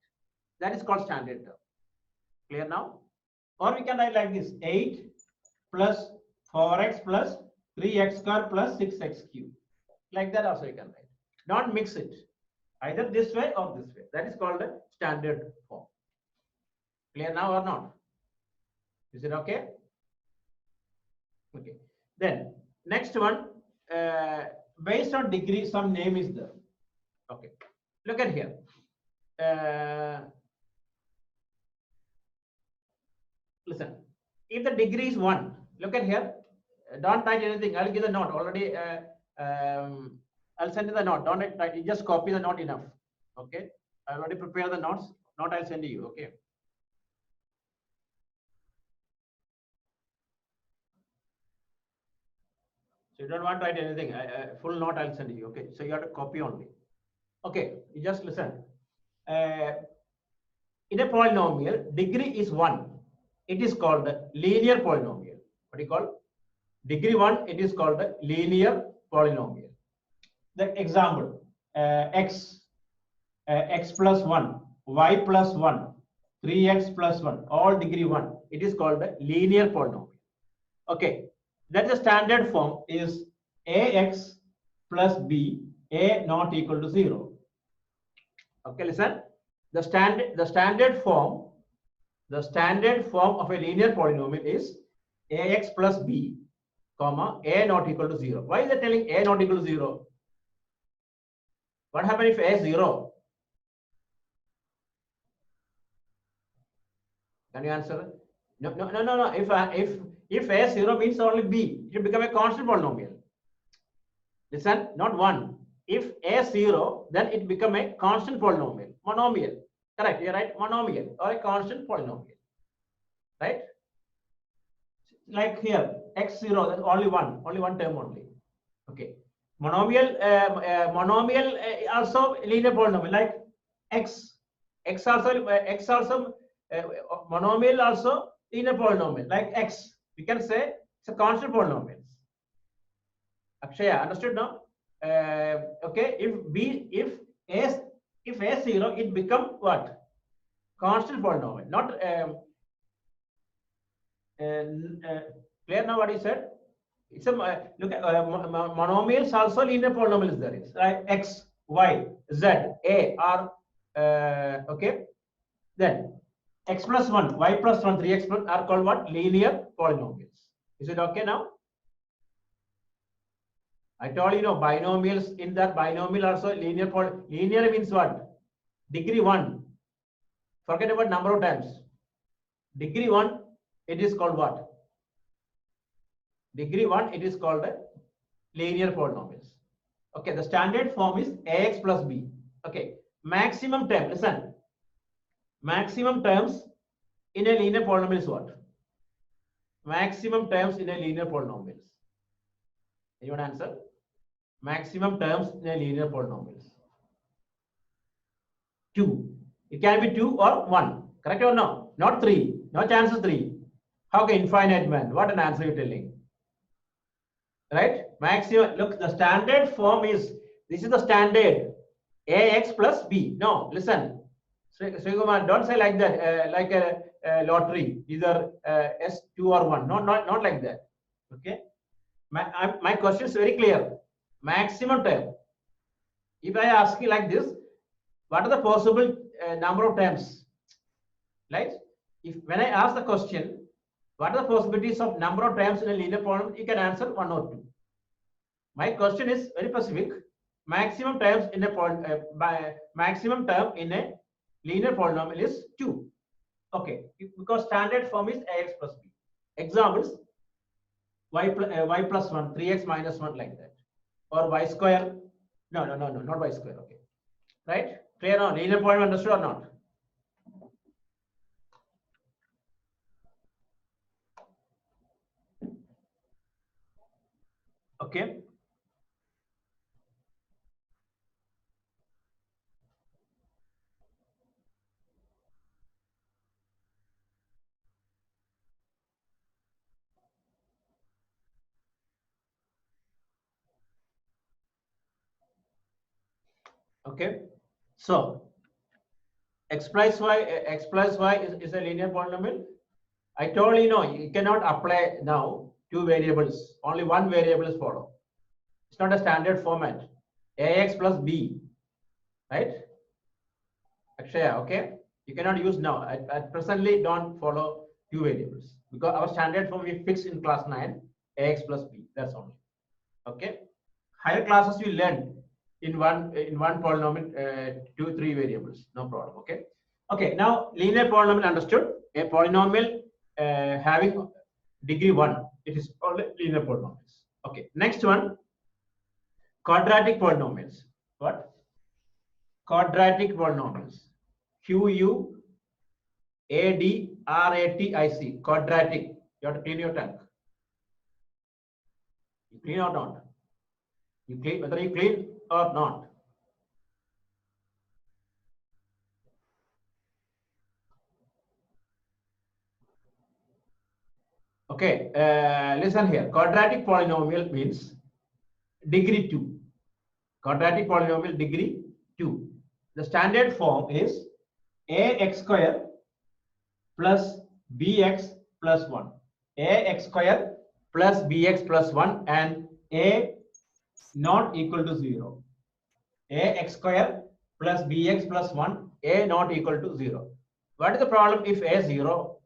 S1: That is called standard term. Clear now? Or we can write like this. 8 plus 4x plus 3x square plus 6x cube. Like that also you can write. Don't mix it. Either this way or this way. That is called a standard form. Clear now or not? Is it okay? Okay. Then next one, based on degree, some name is there. Okay. Look at here. Listen. If the degree is 1, look at here. Don't write anything. I'll give the note already. I'll send you the note. Don't write. You just copy the note enough. Okay. I already prepared the notes. Note I'll send you. Okay. So you don't want to write anything. Full note I'll send you. Okay. So you have to copy only. Okay. You just listen. In a polynomial, degree is 1. It is called a linear polynomial. What do you call? Degree 1. It is called a linear polynomial. The example: x plus 1, y plus 1, 3x plus 1, all degree 1. It is called a linear polynomial. Okay. That the standard form is ax plus b, a not equal to 0. Okay, listen. The standard form of a linear polynomial is ax plus b, comma, a not equal to 0. Why is it telling a not equal to 0? What happens if a is 0? Can you answer? No. If a is 0 means only b, it will become a constant polynomial. Listen, not 1. If a is 0, then it become a constant polynomial. Monomial. Correct. You're right. Monomial or a constant polynomial. Right? Like here, x0, that's only one term only. Okay. Monomial, also linear polynomial, like x also monomial, also linear polynomial, like x. We can say it's a constant polynomial. Akshaya, understood now? Okay. If a is 0, it become what? Constant polynomial, not clear now what he said? It's a look at monomials also linear polynomials there is, right? X, y, z, a are okay. Then x plus 1, y plus 1, 3x plus are called what? Linear polynomials. Is it okay now? I told you, binomials. In that binomial also linear linear means what? Degree 1. Forget about number of times. Degree 1, it is called what? Degree 1, it is called a linear polynomials. Okay, the standard form is ax plus b. Okay, maximum term, listen. Maximum terms in a linear polynomial is what? Maximum terms in a linear polynomials. Anyone answer? Maximum terms in a linear polynomials. 2. It can be 2 or 1. Correct or no? Not 3. No chances 3. How can infinite man? What an answer you're telling? Right? Maximum. Look, the standard form is, this is the standard ax plus b. No, listen. Srikumar, don't say like that, like a lottery, either S2 or 1. No, not like that. Okay. My question is very clear. Maximum term. If I ask you like this, what are the possible number of terms? Right? When I ask the question, what are the possibilities of number of terms in a linear polynomial? You can answer 1 or 2. My question is very specific. Maximum terms in a maximum term in a linear polynomial is 2. Okay, because standard form is ax plus b. Examples: y plus 1, 3x minus 1, like that, or y square. No, not y square. Okay, right? Clear now? Linear polynomial, understood or not? Okay. Okay. So x plus y is a linear polynomial. I told you, you cannot apply now two variables. Only one variable is followed. It's not a standard format. Ax plus b, right? Akshaya, okay? You cannot use now. At presently, don't follow two variables because our standard form we fixed in class 9, ax plus b. That's only. Okay. Higher classes you learn in one polynomial, 2, 3 variables. No problem. Okay. Okay. Now linear polynomial understood. A polynomial having degree 1. It is only linear polynomials. Okay. Next one. Quadratic polynomials. What? Quadratic polynomials. QUADRATIC. Quadratic. You have to clean your tongue. You clean or not? You clean, whether you clean or not. Okay, listen here. Quadratic polynomial means degree 2. Quadratic polynomial degree 2. The standard form is ax square plus bx plus 1. Ax square plus bx plus 1 and a not equal to 0. Ax square plus bx plus 1, a not equal to 0. What is the problem if a is 0?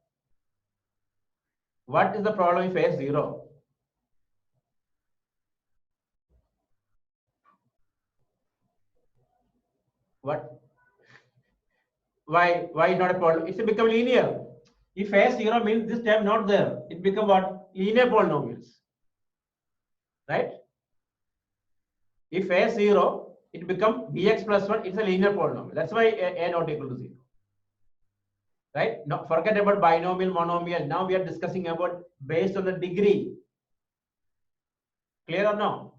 S1: What is the problem if a is 0? What? Why not a problem? It's become linear. If a is 0 means this term not there. It become what? Linear polynomials. Right? If a is 0, it become bx plus 1. It's a linear polynomial. That's why a not equal to 0. Right? Now forget about binomial, monomial. Now we are discussing about based on the degree. Clear or no?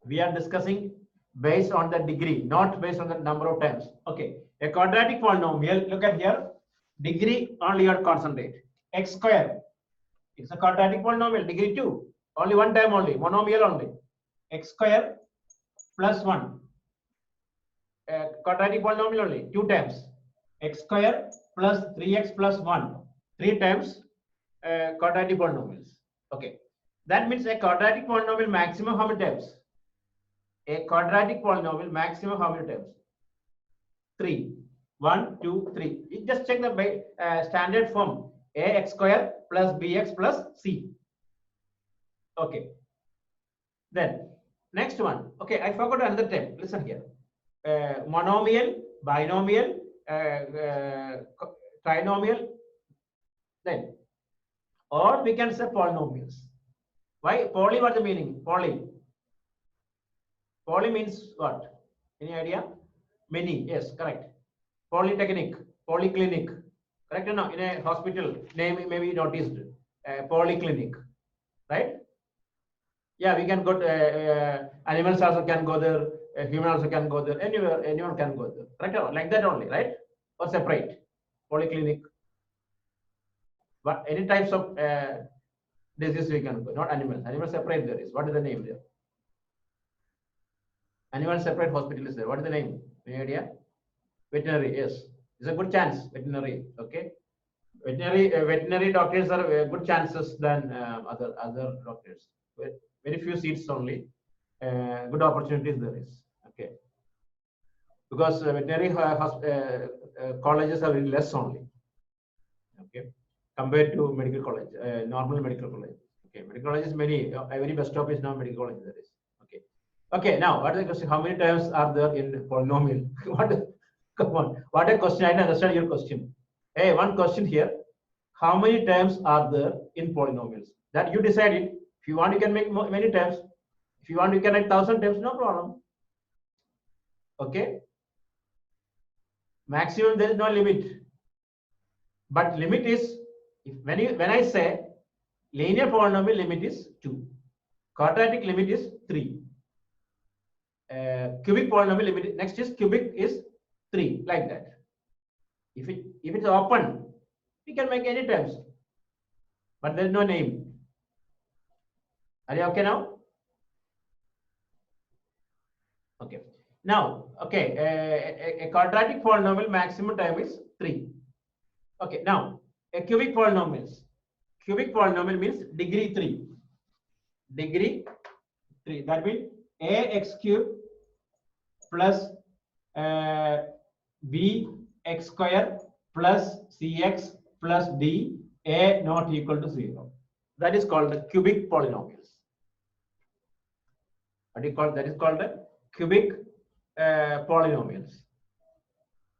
S1: We are discussing based on the degree, not based on the number of times. Okay. A quadratic polynomial, look at here. Degree only you have to concentrate. X square. It's a quadratic polynomial, degree 2. Only one time only, monomial only. X square plus 1. Quadratic polynomial only, 2 times. X square plus 3x plus 1. 3 times quadratic polynomials. Okay. That means a quadratic polynomial maximum how many times? A quadratic polynomial maximum how many times? 3. 1, 2, 3. You just check the standard form. Ax square plus bx plus c. Okay. Then next one. Okay, I forgot another term. Listen here. Monomial, binomial, trinomial. Then, or we can say polynomials. Why poly? What's the meaning? Poly. Poly means what? Any idea? Many. Yes, correct. Polytechnic, polyclinic. Correct or no? In a hospital name maybe noticed. Polyclinic. Right? Yeah, we can go to animals also can go there. Human also can go there. Anywhere, anyone can go there. Correct? Like that only, right? Or separate. Polyclinic. But any types of disease we can go. Not animals. Animals separate there is. What is the name there? Animal separate hospital is there. What is the name? Any idea? Veterinary. Yes, it's a good chance. Veterinary. Okay. Veterinary doctors are good chances than other doctors. Very few seats only. Good opportunities there is. Okay. Because veterinary colleges are very less only. Okay. Compared to medical college, normal medical college. Okay. Medical college is many. Every bus stop is now medical college. There is. Okay. Okay. Now, what is the question? How many times are there in polynomial? Come on. What a question. I don't understand your question. Hey, one question here. How many terms are there in polynomials? That you decided. If you want, you can make many terms. If you want, you can write 1,000 terms. No problem. Okay. Maximum there is no limit. But limit is when I say linear polynomial limit is 2. Quadratic limit is 3. Cubic polynomial limit next is cubic is 3, like that. If it's open, we can make any terms, but there is no name. Are you okay now? Okay. Now, okay, a quadratic polynomial maximum time is 3. Okay. Now, a cubic polynomial. Cubic polynomial means degree 3. degree 3. That means ax cube plus bx square plus cx plus d a not equal to 0. That is called the cubic polynomials. What do you call that? Is called the cubic polynomials.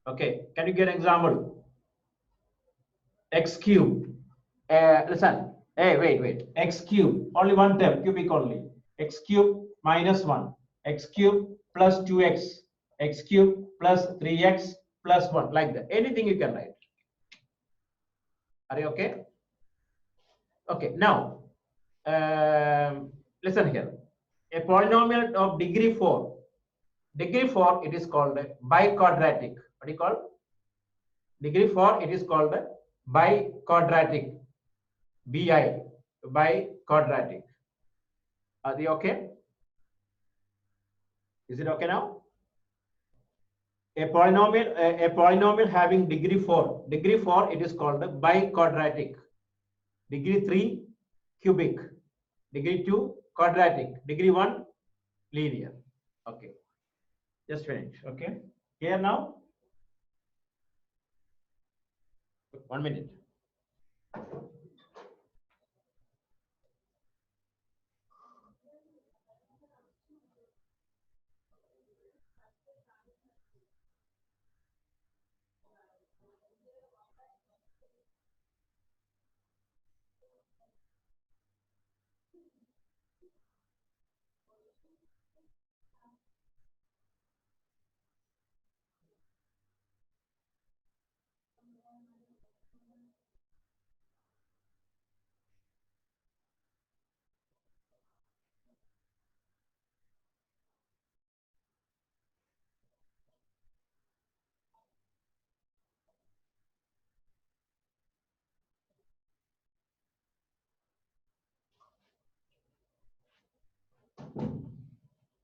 S1: Okay, can you get an example? X cube. Listen. Hey, wait. X cube. Only one term, cubic only. X cube minus 1. X cube plus 2x. X cube plus 3x plus 1. Like that. Anything you can write. Are you okay? Okay, now, listen here. A polynomial of degree 4. Degree 4, it is called a biquadratic. What do you call? Degree 4, it is called a biquadratic. BI, biquadratic. Are they okay? Is it okay now? A polynomial having degree 4. Degree 4, it is called a biquadratic. Degree 3, cubic. Degree 2, quadratic. Degree 1, linear. Okay. Just finish. Okay. Here now. 1 minute.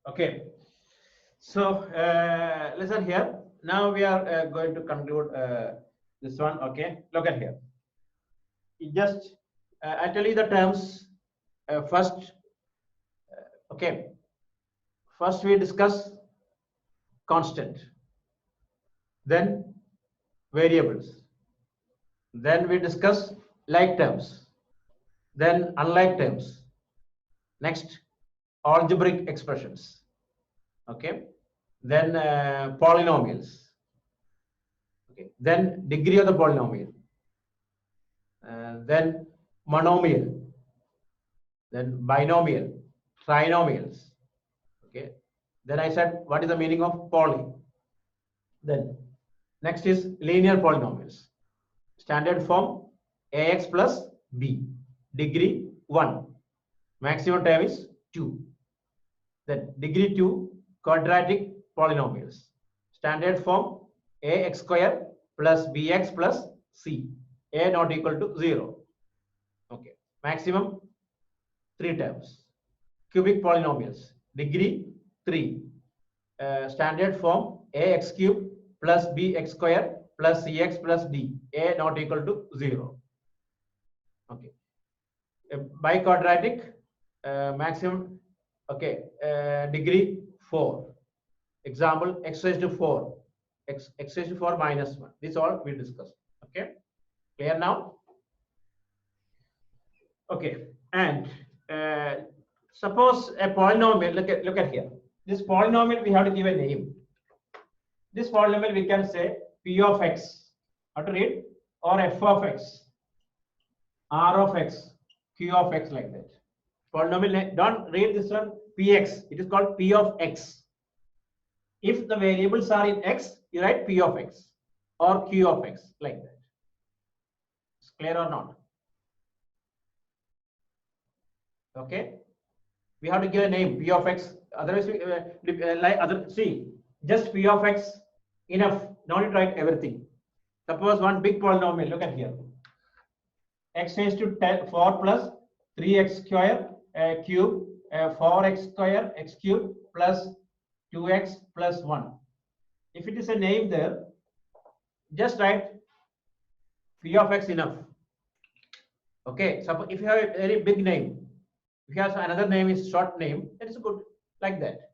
S1: Okay. So listen here. Now we are going to conclude this one. Okay. Look at here. It just I tell you the terms first. Okay. First we discuss constant, then variables, then we discuss like terms, then unlike terms, next algebraic expressions, okay, then polynomials, okay, then degree of the polynomial, then monomial, then binomial, trinomials, okay. Then I said what is the meaning of poly. Then next is linear polynomials. Standard form ax plus b, degree 1, maximum term is 2. Then degree 2, quadratic polynomials. Standard form ax square plus bx plus c, a not equal to 0. Okay, maximum 3 terms. Cubic polynomials, degree 3, standard form ax cube plus bx square plus cx plus d, a not equal to 0. Okay, biquadratic, maximum, okay, degree 4. Example, x raised to 4, x raised to 4 minus 1. This all we discussed. Okay, clear now? Okay, and suppose a polynomial. Look at here. This polynomial we have to give a name. This polynomial we can say p of x. How to read? Or f of x, r of x, q of x, like that. Polynomial name. Don't read this one px. It is called p of x. If the variables are in x, you write p of x or q of x, like that. It's clear or not? Okay. We have to give a name p of x. Otherwise, like other, see, just p of x enough. No need to write everything. Suppose one big polynomial. Look at here. X raised to 4 plus 3x square cube 4x square x cube plus 2x plus 1. If it is a name there, just write p of x enough. Okay. Suppose if you have a very big name, If you have another name is short name, that is good, like that.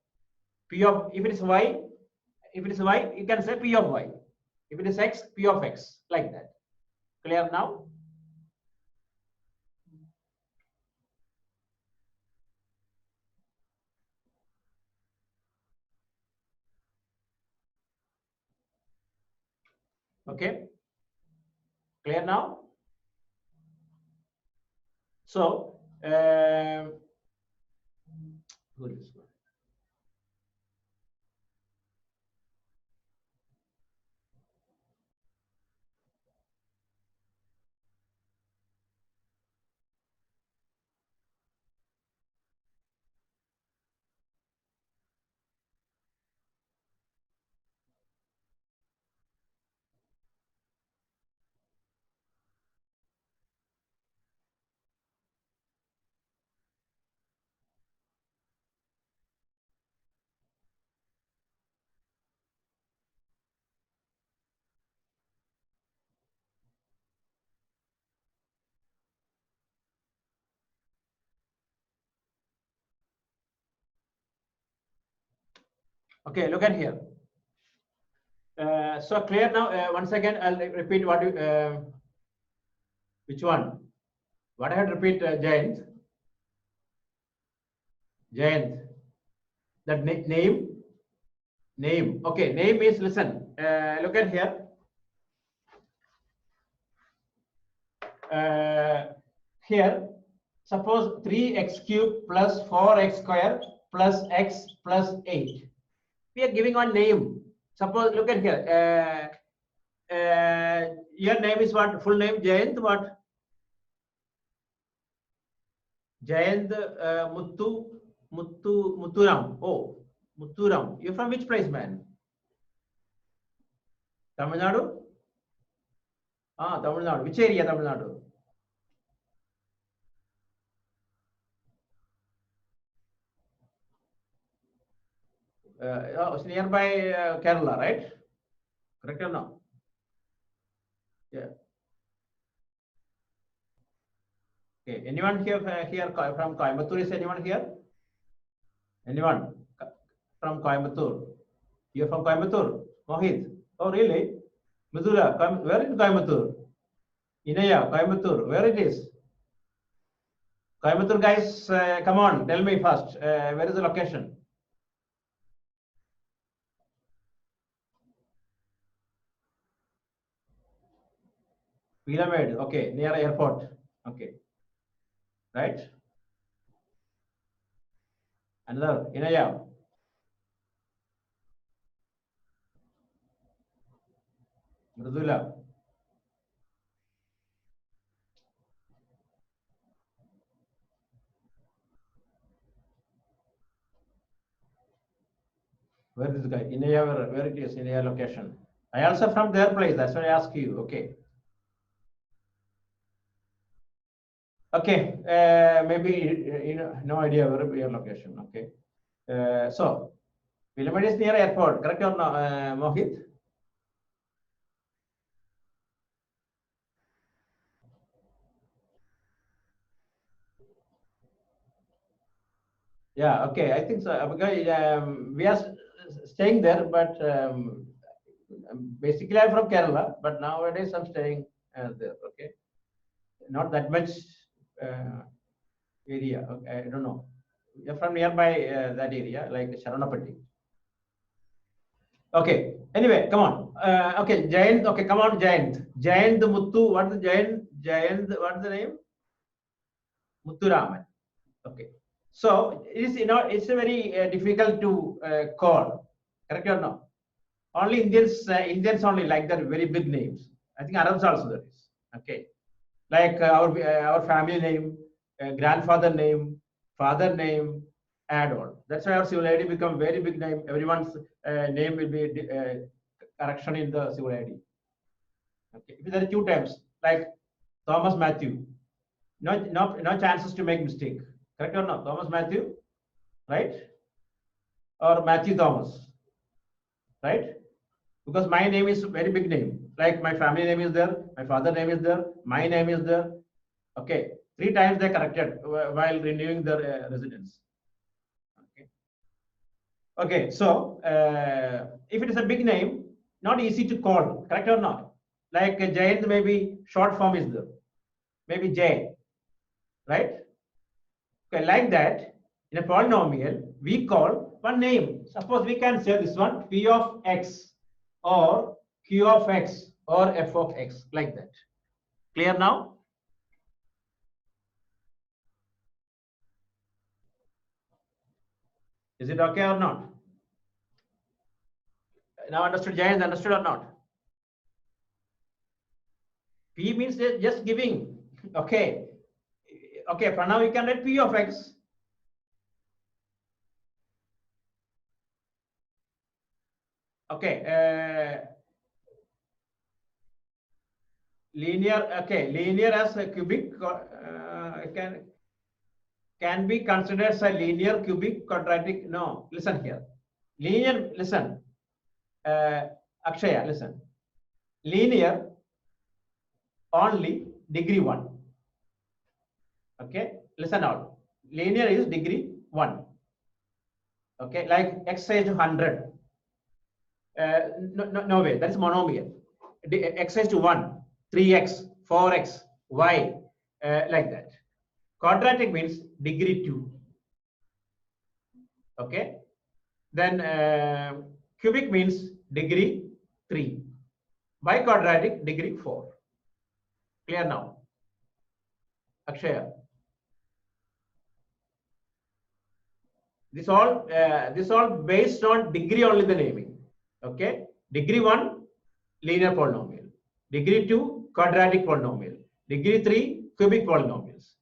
S1: P of, if it is Y, you can say P of Y. If it is X, P of X, like that. Clear now? Okay. Clear now? So, who is one? Okay, look at here. So clear now. Once again, I'll repeat what you, which one? What I had to repeat, Jayant. Jayant. That name. Okay, name is, listen. Look at here. Here, suppose 3x cubed plus 4x squared plus x plus 8. We are giving one name. Suppose, look at here. Your name is what? Full name Jayant what? Jayant Muthuram. Oh, Muthuram. You're from which place, man? Tamil Nadu? Ah, Tamil Nadu. Which area, Tamil Nadu? Oh, it's nearby Kerala, right? Correct or no? Yeah. Okay. Anyone here from Coimbatore? Is anyone here? Anyone from Coimbatore? You're from Coimbatore, Mohit? Oh, really? Missoula, where is Coimbatore? Inaya, Coimbatore, where it is? Coimbatore guys, come on, tell me first. Where is the location? Pyramid, okay, near airport. Okay, right? Another, Inaya. Mridula. Where is the guy? Inaya, where it is? Inaya location. I also from their place. That's why I ask you. Okay. Okay. Maybe you know, no idea where your location. Okay. So, Pyramid is near airport. Correct or no, Mohit? Yeah. Okay. I think so. Because we are staying there, but basically I'm from Kerala, but nowadays I'm staying there. Okay. Not that much area. Okay, I don't know. You're from nearby that area, like Sharanapati. Okay. Anyway, come on. Okay, Giant. Okay, come on, Giant. Giant Muthu. What's the Giant? Giant. What's the name? Muthuraman. Okay. So it is, it's a very difficult to call. Correct or no? Only Indians only like that very big names. I think Arabs also there is. Okay. Like our family name, grandfather name, father name, add on. That's why our civil ID become very big name. Everyone's name will be correction in the civil ID. Okay, if there are two times like Thomas Matthew, no chances to make mistake. Correct or not? Thomas Matthew, right? Or Matthew Thomas, right? Because my name is very big name. Like my family name is there, my father name is there, my name is there. Okay, 3 times they corrected while renewing their residence. Okay. Okay, so if it is a big name, not easy to call, correct or not? Like Jayant, maybe short form is there, maybe J, right? Okay, like that, in a polynomial, we call one name. Suppose we can say this one P of X or Q of X or F of X, like that. Clear now? Is it okay or not? Now understood, Jayant, understood or not? P means just giving. Okay. Okay, for now you can write P of X. Okay. Linear, okay, linear as a cubic can be considered as a linear cubic quadratic. No, listen here. Linear, listen. Akshaya, listen. Linear only degree 1. Okay, listen out. Linear is degree 1. Okay, like x raised to 100. No way, that is monomial. X raised to 1, 3x, 4x, y, like that. Quadratic means degree 2. Okay, then cubic means degree 3. Biquadratic degree 4. Clear now? Akshaya. This all based on degree only the naming. Okay, degree 1 linear polynomial, degree 2 quadratic polynomial, degree 3 cubic polynomials,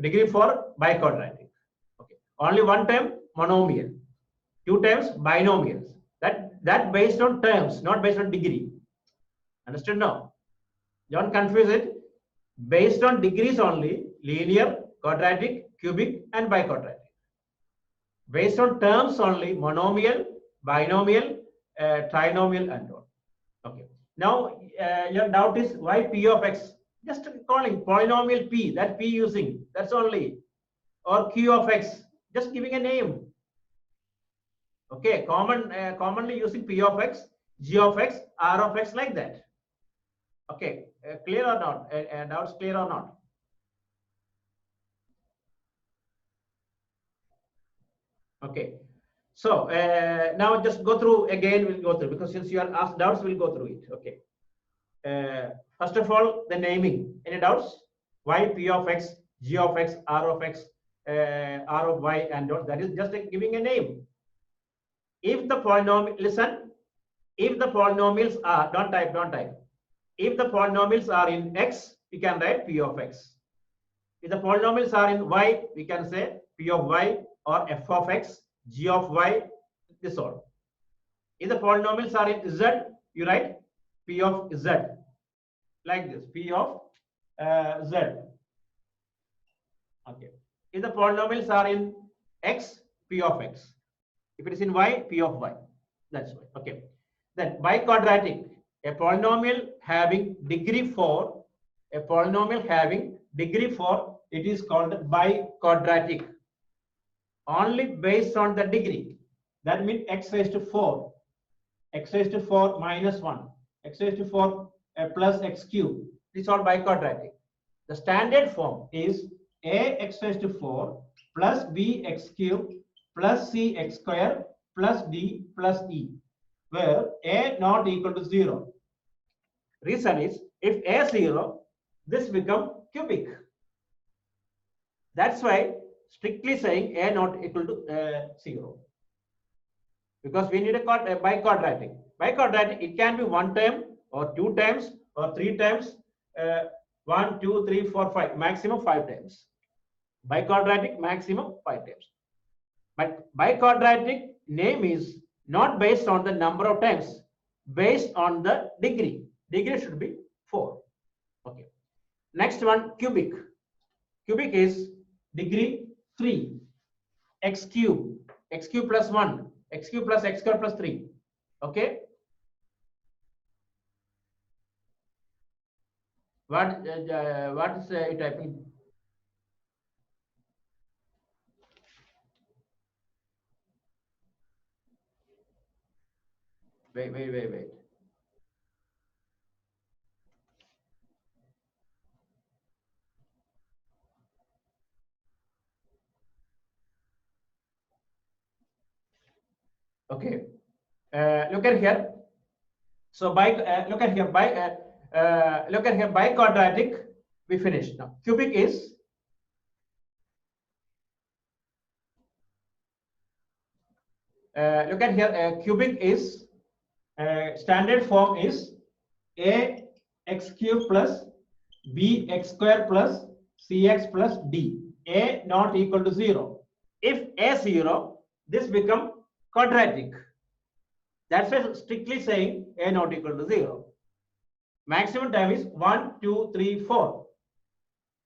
S1: degree 4 biquadratic. Okay, only one term monomial, 2 times binomials. That based on terms, not based on degree. Understood now? Don't confuse it. Based on degrees only, linear, quadratic, cubic, and biquadratic. Based on terms only, monomial, binomial, trinomial, and all. Okay. Now your doubt is why P of X? Just calling polynomial P. That P using. That's only. Or Q of X. Just giving a name. Okay. Commonly using P of X, G of X, R of X, like that. Okay. Clear or not? Doubts clear or not? Okay. So now just go through again. We'll go through because since you are asked doubts, we'll go through it. Okay. First of all, the naming. Any doubts? Why P of X, G of X, R of X, R of Y, and all? That is just giving a name. If the polynomial, listen. If the polynomials are, don't type. If the polynomials are in X, we can write P of X. If the polynomials are in Y, we can say P of Y or F of X, G of Y, this all. If the polynomials are in Z, you write P of Z, like this, P of Z. Okay. If the polynomials are in X, P of X. If it is in Y, P of Y. That's why. Okay. Then biquadratic, a polynomial having degree 4, a polynomial having degree 4, it is called biquadratic. Only based on the degree. That means x raised to 4, x raised to 4 minus 1, x raised to 4 plus x cube. This is all biquadratic. The standard form is a x raised to 4 plus b x cube plus c x square plus d plus e, where a not equal to 0. Reason is if a 0, this become cubic. That's why strictly saying a not equal to 0. Because we need a biquadratic. Biquadratic, it can be 1 term or 2 times or 3 times, 1, 2, 3, 4, 5, maximum 5 times. Biquadratic, maximum 5 times. But biquadratic name is not based on the number of times, based on the degree. Degree should be 4. Okay. Next one, cubic. Cubic is degree 3. X cube plus 1, x cube plus x square plus 3. Okay. What is it typing? Wait. Okay, look at here. So by look at here by quadratic we finished now. Cubic is look at here. Cubic is standard form is a x cube plus b x square plus cx plus d. A not equal to 0. If a 0, this become quadratic. That's why strictly saying a not equal to 0. Maximum time is 1, 2, 3, 4.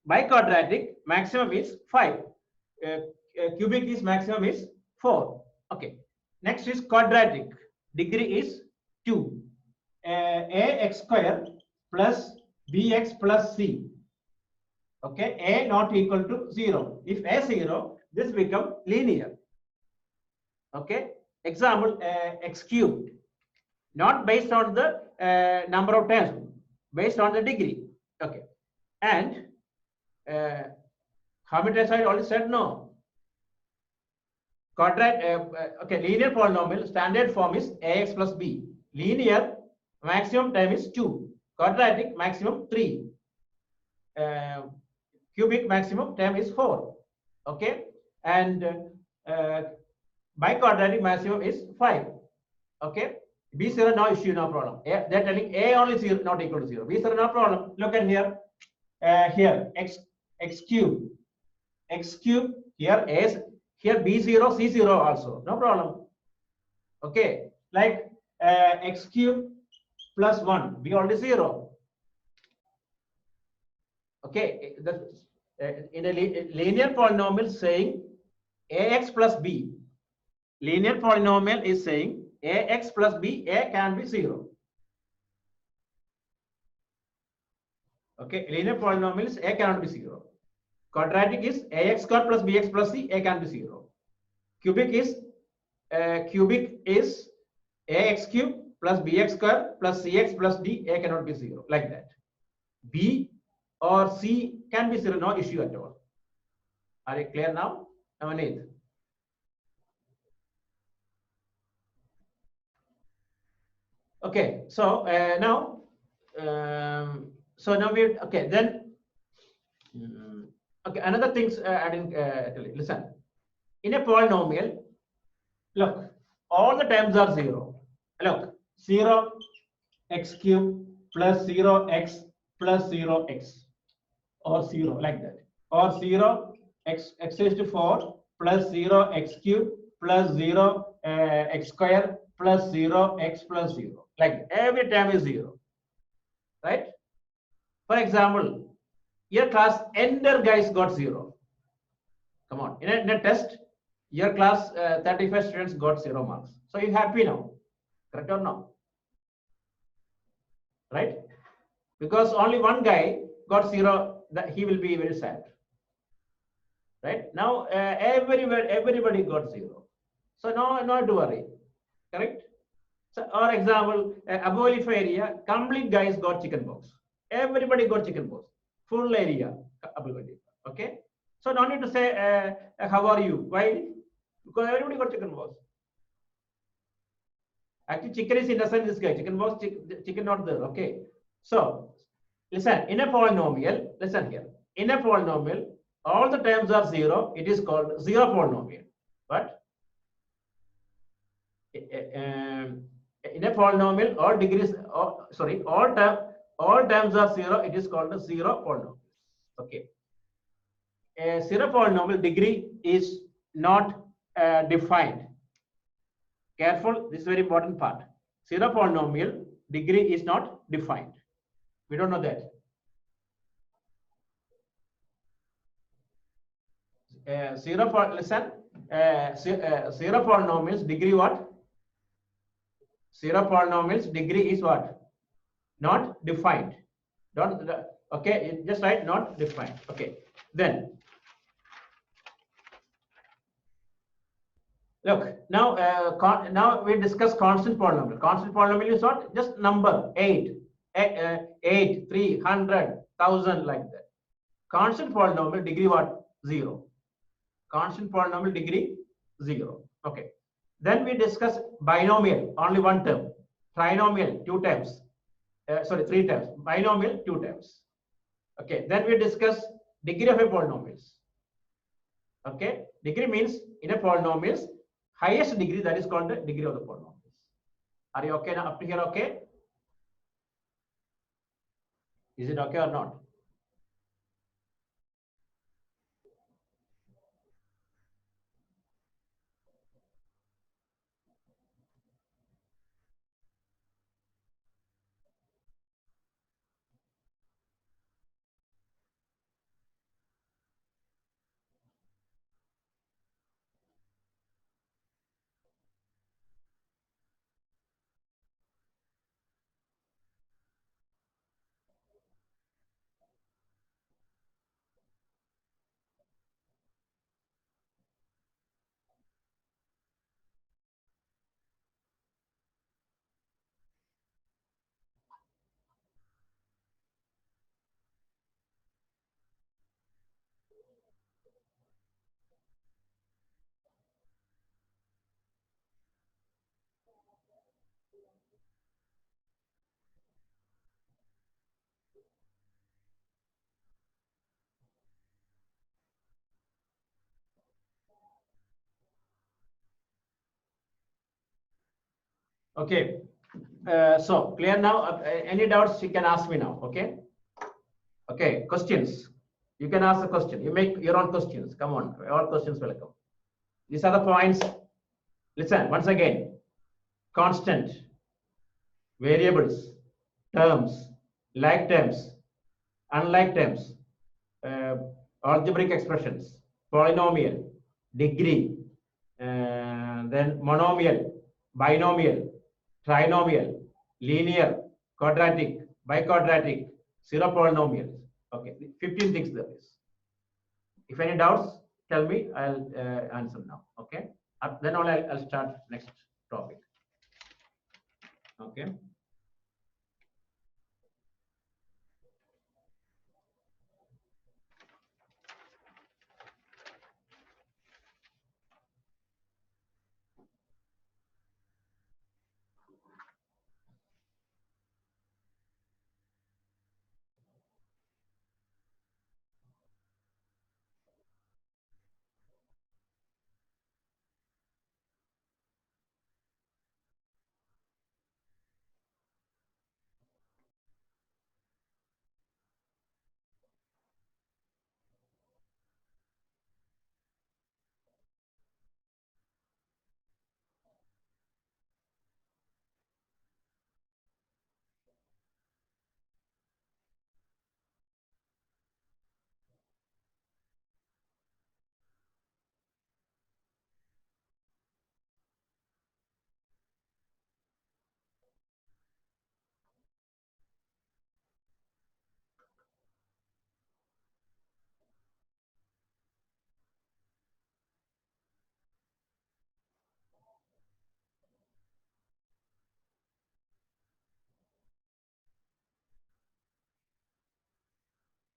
S1: By quadratic, maximum is 5. Cubic is maximum is 4. Okay. Next is quadratic. Degree is 2. Ax square plus bx plus c. Okay. A not equal to 0. If a 0, this become linear. Okay. Example, x cubed. Not based on the number of terms, based on the degree. Okay. And how many times I already said no? Okay, linear polynomial standard form is ax plus b. Linear maximum time is 2. Quadratic maximum 3. Cubic maximum time is 4. Okay, and biquadratic maximum is 5. Okay, b0 no issue, no problem. They're telling a only 0 not equal to 0. b0 no problem. Look at here. Here x cube here is here b0 c0 also, no problem. Okay, like x cube plus 1 be already 0. Okay, in a linear polynomial saying ax plus b, linear polynomial is saying ax plus b, a can be 0. Okay, linear polynomial is a cannot be 0. Quadratic is ax square plus bx plus c, a can be 0. Cubic is ax cube plus bx square plus cx plus d, a cannot be 0, like that. B or c can be 0, no issue at all. Are you clear now? Navneet? Okay, so now we okay then okay, another things adding listen, in a polynomial, look, all the terms are 0. Look, 0 x cube plus 0x plus 0x, or 0, like that, or 0 x raised to 4 plus 0 x cube plus 0 x square plus 0 x plus 0, like every term is 0, right? For example, your class entire guys got 0. Come on, in a test, your class 35 students got 0 marks. So you're happy now, correct or no? Right? Because only one guy got 0, that he will be very sad. Right? Now everybody got 0. So no to worry. Correct? So, or example, Abu area, complete guys got chickenpox. Everybody got chickenpox. Full area. Okay? So no need to say how are you? Why? Because everybody got chickenpox. Actually, chicken is innocent in this guy. Chickenpox, chicken not there. Okay. So listen, in a polynomial, listen here. In a polynomial, all the terms are 0. It is called 0 polynomial. But in a polynomial, all degrees, all terms are 0. It is called a 0 polynomial. Okay. A 0 polynomial degree is not defined. Careful, this is very important part. 0 polynomial degree is not defined. We don't know that. 0 polynomials degree what? 0 polynomials degree is what? Not defined. Don't, okay, just write not defined. Okay, then Look, now now we discuss constant polynomial. Constant polynomial is what? Just number 8, 8, 300, 1000 like that. Constant polynomial degree what? 0. Constant polynomial degree 0. Okay. Then we discuss binomial, only one term. Trinomial, 2 times. Sorry, 3 times. Binomial, 2 times. Okay. Then we discuss degree of a polynomials. Okay. Degree means in a polynomials, highest degree, that is called the degree of the polynomials. Are you okay now? Up to here, okay? Is it okay or not? Okay. So clear now? Any doubts you can ask me now. Okay. Okay. Questions. You can ask a question. You make your own questions. Come on. All questions welcome. These are the points. Listen, once again, constant, variables, terms, like terms, unlike terms, uh, algebraic expressions, polynomial, degree, then monomial, binomial, trinomial, linear, quadratic, biquadratic, zero polynomials. Okay, 15 things there is. If any doubts, tell me, I'll answer now. Okay, then only I'll start next topic. Okay.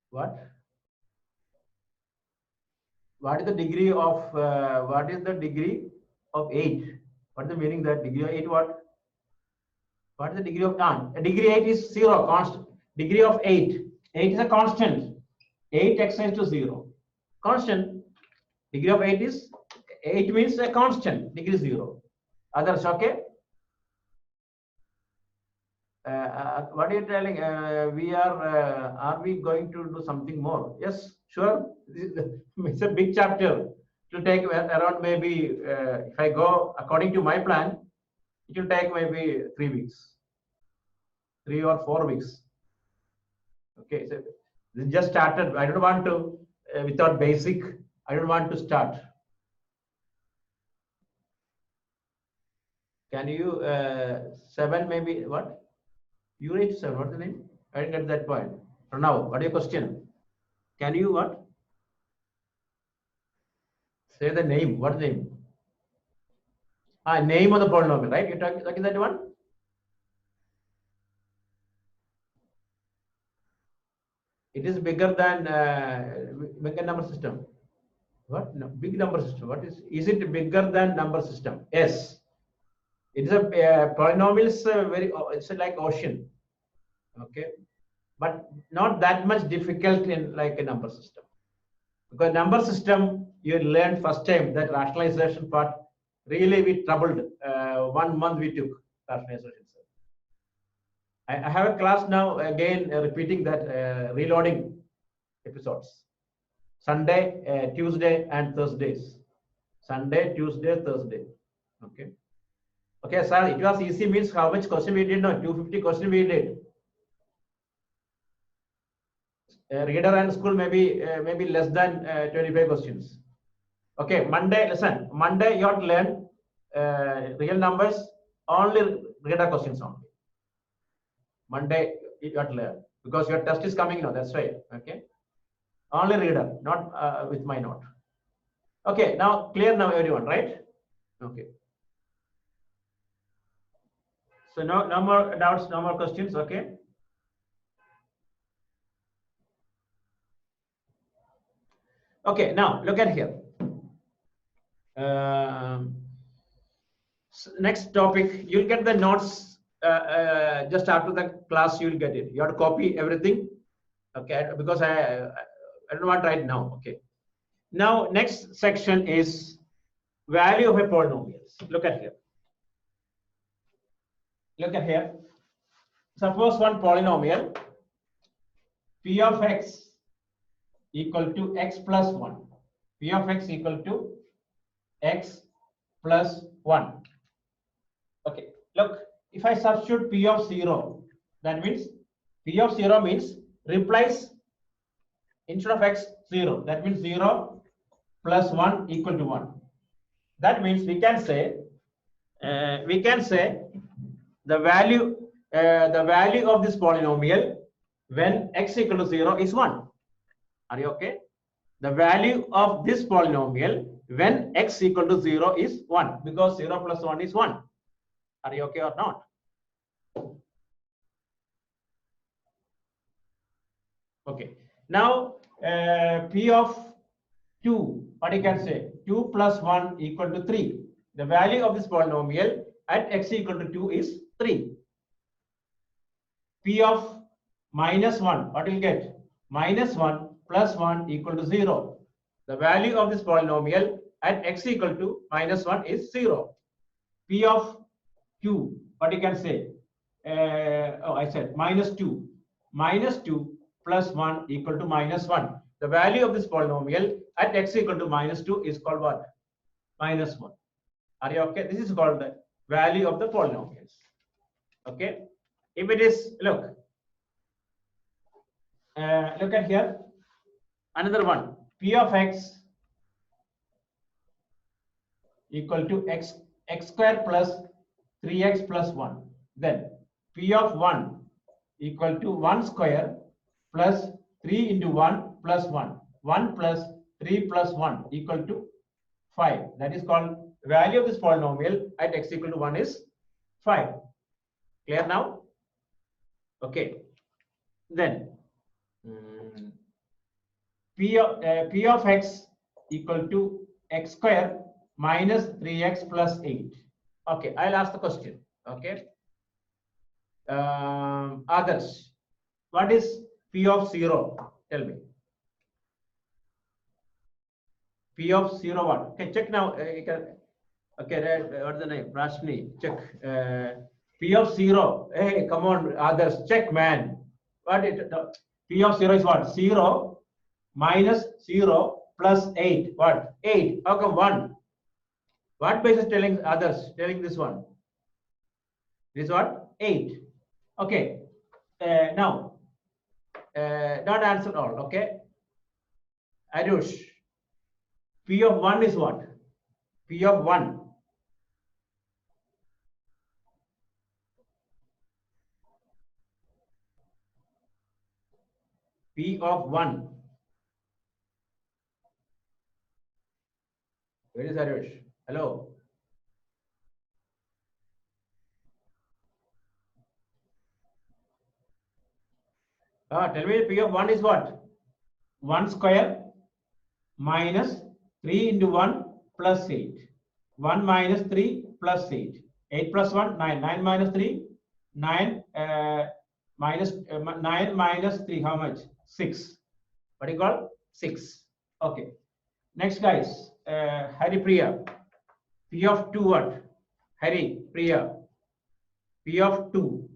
S1: What? What is the degree of what is the degree of 8? What is the meaning that degree of 8? What is the degree of degree 8 is 0 constant. Degree of 8. 8 is a constant. 8 extends to 0. Constant. Degree of 8 is 8 means a constant. Degree 0. Others, okay? What are you telling? Are we going to do something more? Yes, sure. It's a big chapter. It will take around maybe, if I go according to my plan, it will take maybe 3 weeks, 3 or 4 weeks. Okay, so this just started. I don't want to, without basic, I don't want to start. Can you, 7 maybe, what? Unit 7, what's the name? I didn't get that point. Now, what is your question? Can you what? Say the name. What name? Name of the polynomial, right? You're talking that one? It is bigger than bigger number system. What? No, big number system. What is it bigger than number system? Yes. It is a polynomial is very, it's like ocean. Okay. But not that much difficult in like a number system. Because number system, you learned first time that rationalization part, really we troubled. 1 month we took rationalization. I have a class now again repeating that reloading episodes. Sunday, Tuesday and Thursdays. Sunday, Tuesday, Thursday. Okay. Okay, sir, it was easy means how much question we did? No, 250 question we did. Reader and school maybe less than 25 questions. Okay, Monday, listen, Monday you have to learn real numbers, only reader questions only. Monday you have to learn because your test is coming now, that's right. Okay, only reader, not with my note. Okay, now clear now everyone, right? Okay. So no more doubts, no more questions, okay? Okay, now look at here. Next topic, you'll get the notes just after the class. You'll get it. You have to copy everything, okay? Because I don't want to write now. Okay. Now next section is value of a polynomial. Look at here. Look at here. Suppose one polynomial p of x equal to x plus 1. P of x equal to x plus 1. Okay, look, if I substitute p of 0, that means p of 0 means replace instead of x 0. That means 0 plus 1 equal to 1. That means we can say the value of this polynomial when x equal to 0 is 1. Are you okay? The value of this polynomial when x equal to 0 is 1, because 0 plus 1 is 1. Are you okay or not? Okay. Now p of 2, what you can say? 2 plus 1 equal to 3. The value of this polynomial at x equal to 2 is 3. P of minus 1, what will get? Minus 1 plus 1 equal to 0. The value of this polynomial at x equal to minus 1 is 0. P of 2, what you can say? I said minus 2. Minus 2 plus 1 equal to minus 1. The value of this polynomial at x equal to minus 2 is called what? Minus 1. Are you okay? This is called the value of the polynomials. Okay. If it is, look at here. Another one. P of x equal to x square plus 3x plus 1. Then P of 1 equal to 1 square plus 3 into 1 plus 1. 1 plus 3 plus 1 equal to 5. That is called value of this polynomial at x equal to 1 is 5. Clear now? Okay. Then P of x equal to x square minus 3x plus 8. Okay, I'll ask the question. Okay. Others, what is P of 0? Tell me. P of 0 what? Okay, check now. Okay, what's the name? Rashni, check. P of 0. Hey, come on, others, check, man. What it? P of 0 is what? 0 minus 0 plus 8. What? 8. How come 1? What basis telling others? Telling this one? This is what? 8. Okay. Now, don't answer all. Okay. Arush. P of 1 is what? P of 1. P of 1. Where is Arush? Hello. Tell me P of 1 is what? 1 square minus 3 into 1 plus 8. 1 minus 3 plus 8. 8 plus 1, 9. 9 minus 3, 9 9 minus 3, how much? 6. What do you call? 6. Okay. Next, guys, Hari Priya. P of 2 what? Hari Priya. P of 2.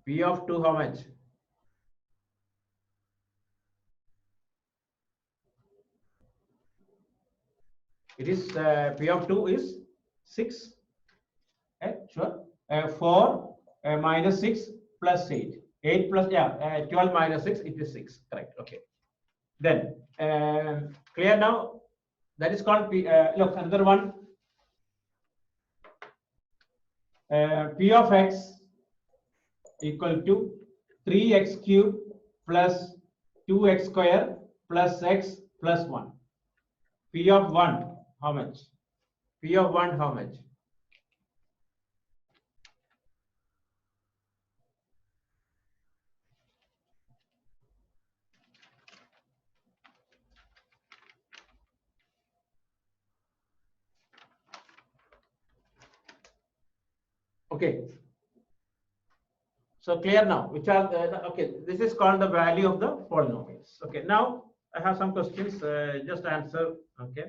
S1: P of 2 how much? It is P of 2 is 6. Sure. 4 minus 6 plus 8. 8 plus 12 minus 6, it is 6. Correct. Okay. Then clear now. That is called P. Look, another one. P of x equal to 3x cube plus 2x square plus x plus 1. P of 1 how much? P of 1 how much? Okay. So clear now, which are okay, this is called the value of the polynomials. Okay, now I have some questions, just answer. Okay.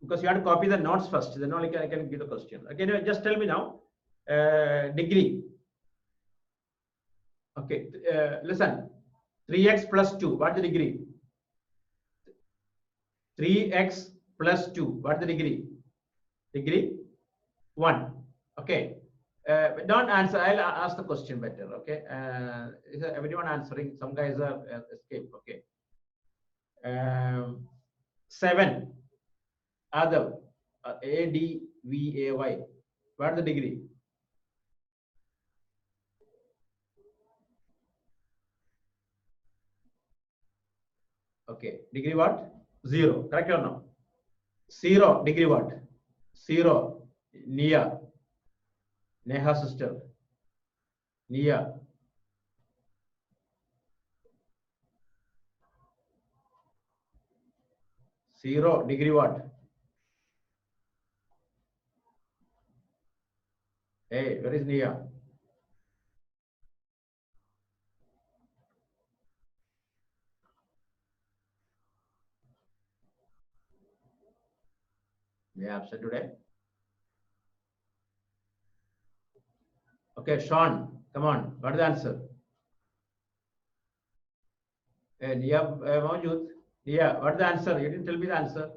S1: Because you have to copy the notes first, then only I can give the question. Okay, now just tell me now, degree. Okay, listen, 3x plus 2, what the degree? 3x plus 2, what the degree? Degree 1. Okay. Don't answer. I'll ask the question better. Okay. Is everyone answering? Some guys are escape. Okay. 7. Adam. ADVAY. What is the degree? Okay. Degree what? 0. Correct or no? 0. Degree what? 0. Nia. Neha sister. Nia. 0. Degree what? Hey, where is Nia? They are absent today. Okay, Sean, come on. What is the answer? Nia Mawjood. Nia, what is the answer? You didn't tell me the answer.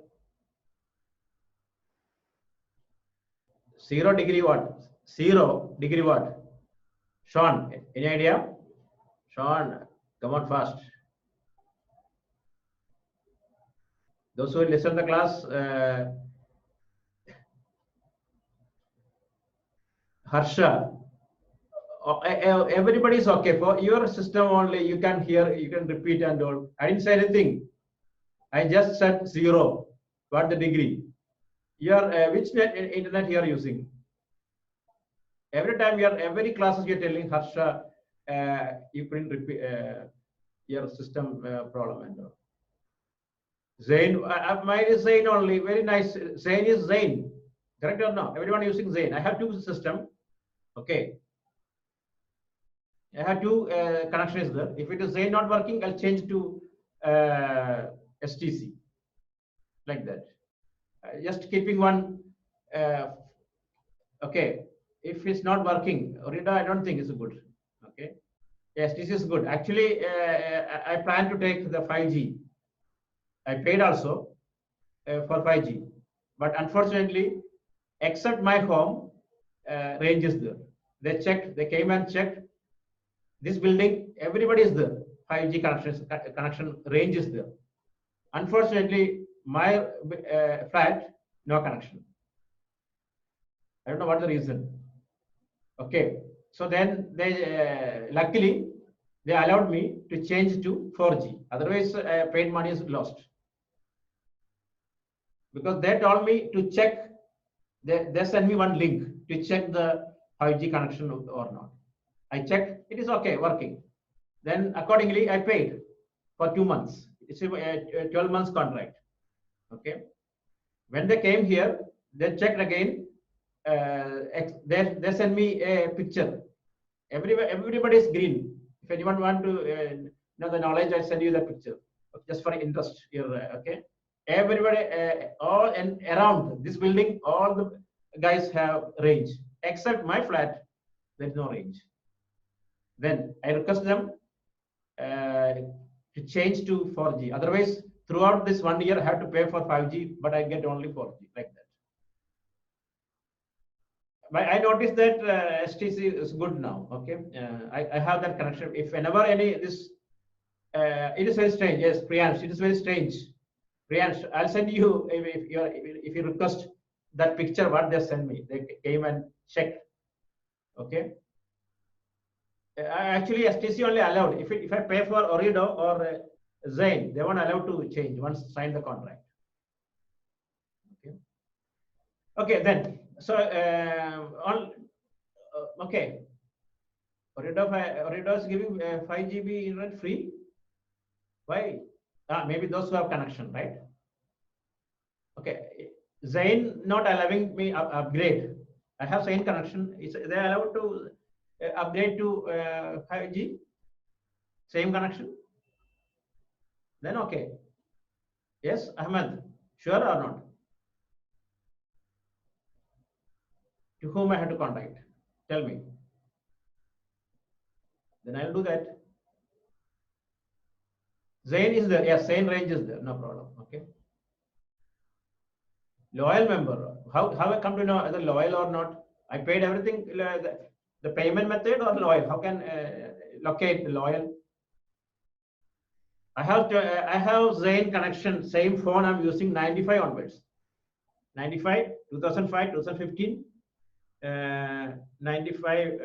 S1: 0 degree what? 0 degree what? Sean, any idea? Sean, come on fast. Those who listen to the class, Harsha, everybody is okay. For your system only, you can hear, you can repeat and all. I didn't say anything. I just said 0. What the degree? Your which internet you are using? Every time you are, every classes you are telling Harsha, you couldn't repeat your system problem and all. Zain, mine is Zain only. Very nice. Zain is Zain. Correct or no? Everyone using Zain. I have 2 system. Okay. I have 2 connections there. If it is Zain not working, I'll change to STC. Like that. Just keeping one. Okay. If it's not working, Rida, I don't think it's good. Okay. Yes, this is good. Actually, I plan to take the 5G. I paid also for 5G, but unfortunately, except my home, range is there. They checked, they came and checked. This building, everybody is there. 5G connection range is there. Unfortunately, my flat, no connection. I don't know what the reason. Okay, so then they luckily they allowed me to change to 4G. Otherwise, paid money is lost. Because they told me to check, they sent me one link to check the 5G connection or not. I checked, it is okay, working. Then accordingly, I paid for 2 months. It's a 12 months contract. Okay. When they came here, they checked again. They sent me a picture. Everybody is green. If anyone want to know the knowledge, I send you the picture just for interest here. Okay. Everybody, all and around this building, all the guys have range except my flat. There is no range. Then I request them to change to 4G. Otherwise, throughout this 1 year, I have to pay for 5G, but I get only 4G, like that. But I noticed that STC is good now. Okay, I have that connection. If whenever any this, it is very strange. Yes, Priyansh, it is very strange. Priyansh, I'll send you if you request that picture. What they send me, they came and checked. Okay. Actually, STC only allowed if I pay for Ooredoo or Zain, they won't allow to change once sign the contract. Okay. Okay, then so okay, Ooredoo is giving 5 GB internet free. Why? Maybe those who have connection, right? Okay, Zain not allowing me upgrade. I have Zain connection. They allowed to upgrade to 5G, same connection. Then okay. Yes, Ahmed, sure or not? To whom I have to contact? Tell me. Then I'll do that. Zain is there. Yes, Zain range is there. No problem. Okay. Loyal member. How I come to know whether loyal or not? I paid everything. The payment method or loyal? How can locate the loyal? I have Zain connection. Same phone I'm using 95 onwards. 95, 2005, 2015, 95,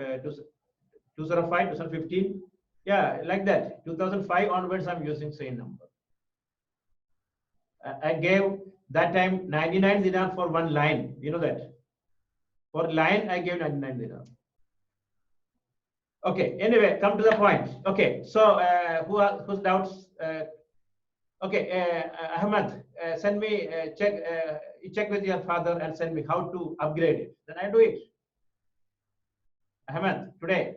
S1: 2005, 2015. Yeah, like that. 2005 onwards, I'm using same number. I gave that time 99 dinar for one line. You know that. For line, I gave 99 dinar. Okay. Anyway, come to the point. Okay. So, whose doubts? Okay, Ahmed, send me check with your father and send me how to upgrade it. Then I do it. Ahmed, today.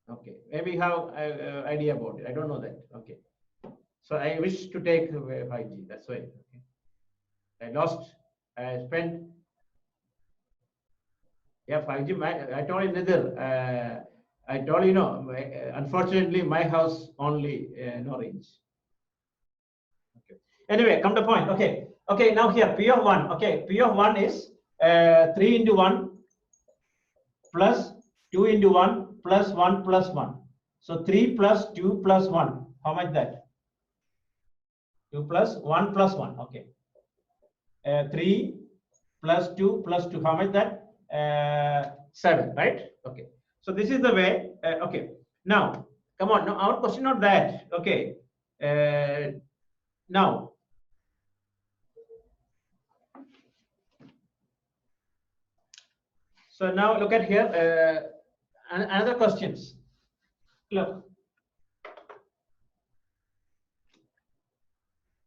S1: Okay, maybe you have idea about it. I don't know that. Okay, so I wish to take 5G. That's why. Okay. I lost. I spent. Yeah, 5G. I told you neither. I told you no. Unfortunately, my house only no range. Okay. Anyway, come to point. Okay. Okay. Now here P of 1. Okay. P of 1 is 3 into 1 plus 2 into 1 plus 1 plus 1. So 3 plus 2 plus 1. How much that? 2 plus 1 plus 1. Okay. 3 plus 2 plus 2. How much that? 7, right? Okay. So this is the way. Okay. Now, come on. Now, our question not that. Okay. Now, so now look at here. Another questions. Look.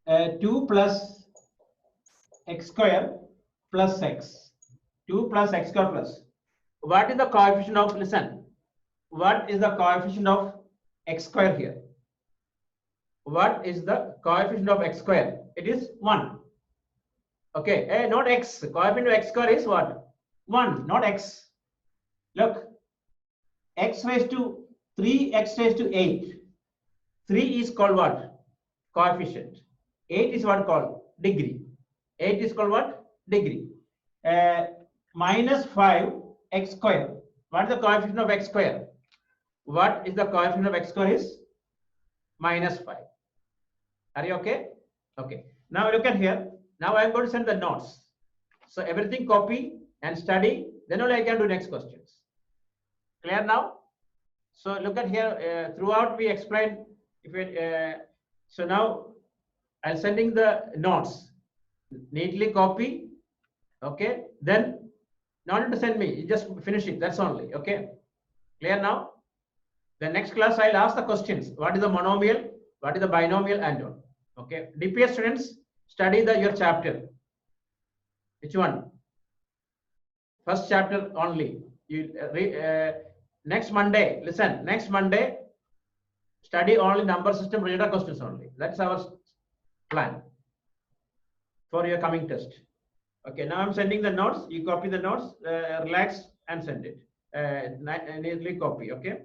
S1: 2 plus x square plus x. 2 plus x square plus. What is the coefficient of, listen, what is the coefficient of x square here? What is the coefficient of x square? It is 1. Okay, not x. Coefficient of x square is what? 1, not x. Look, x raised to 3, x raised to 8. 3 is called what? Coefficient. 8 is what called? Degree. 8 is called what? Degree. Minus 5 x square. What is the coefficient of x square? What is the coefficient of x square is? Minus 5. Are you okay? Okay. Now look at here. Now I am going to send the notes. So everything copy and study. Then only I can do next questions. Clear now? So look at here, throughout we explained, if it, so now I'll sending the notes, neatly copy, okay, then not need to send me, you just finish it, that's only, okay, clear now? The next class I'll ask the questions, what is the monomial, what is the binomial, and all, okay. DPS students, study your chapter, which one? First chapter only. You next Monday, listen, next Monday, study only number system related questions only. That's our plan for your coming test. Okay, now I'm sending the notes. You copy the notes, relax and send it. Neatly copy, okay?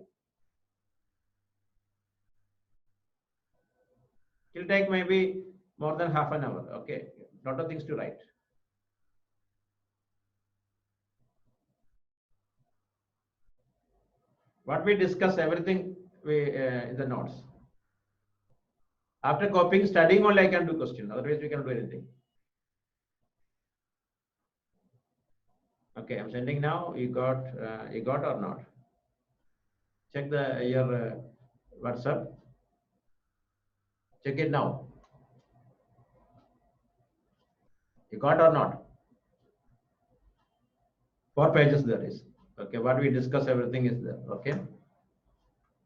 S1: It'll take maybe more than half an hour, okay? Lot of things to write. What we discuss, everything in the notes. After copying, studying only I can do question. Otherwise, we cannot do anything. Okay, I'm sending now. You got or not? Check your WhatsApp. Check it now. You got or not? 4 pages there is. Okay, what we discuss, everything is there. Okay.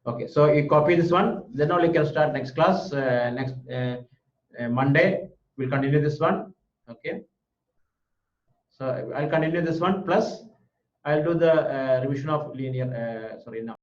S1: Okay, so you copy this one, then only can start next class. Next Monday, we'll continue this one. Okay. So I'll continue this one, plus I'll do the revision of linear, sorry, now.